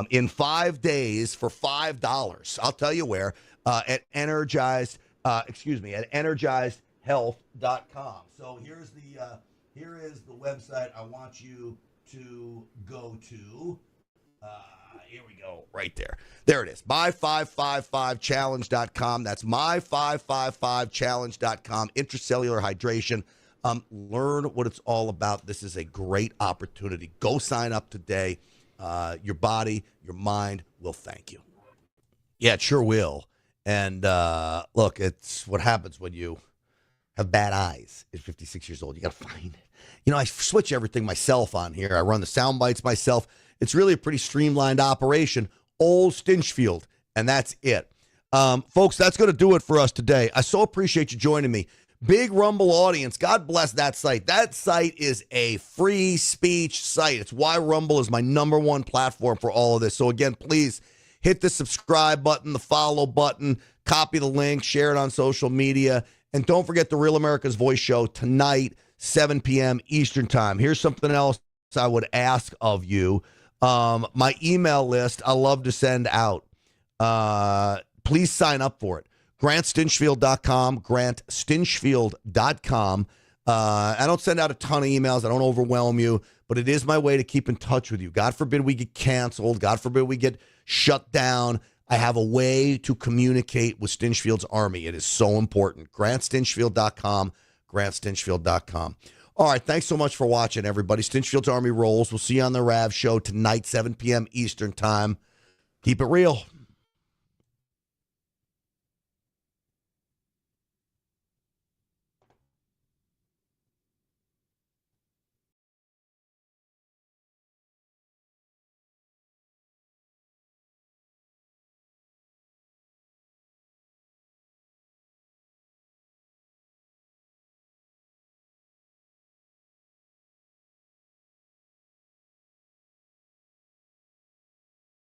in 5 days for $5? I'll tell you where, at energizedhealth.com. So here is the website I want you to go to. Here we go, right there. There it is, my555challenge.com. That's my555challenge.com. Intracellular hydration. Learn what it's all about. This is a great opportunity. Go sign up today. Your body, your mind will thank you. Yeah, it sure will. And look, it's what happens when you have bad eyes at 56 years old. You got to find it. I switch everything myself on here. I run the sound bites myself. It's really a pretty streamlined operation. Old Stinchfield, and that's it. Folks, that's going to do it for us today. I so appreciate you joining me. Big Rumble audience. God bless that site. That site is a free speech site. It's why Rumble is my #1 platform for all of this. So again, please hit the subscribe button, the follow button, copy the link, share it on social media, and don't forget the Real America's Voice show tonight, 7 p.m. Eastern time. Here's something else I would ask of you. My email list, I love to send out. Please sign up for it. GrantStinchfield.com, GrantStinchfield.com. I don't send out a ton of emails. I don't overwhelm you, but it is my way to keep in touch with you. God forbid we get canceled. God forbid we get shut down. I have a way to communicate with Stinchfield's Army. It is so important. GrantStinchfield.com, GrantStinchfield.com. All right, thanks so much for watching, everybody. Stinchfield's Army rolls. We'll see you on the Rav Show tonight, 7 p.m. Eastern time. Keep it real.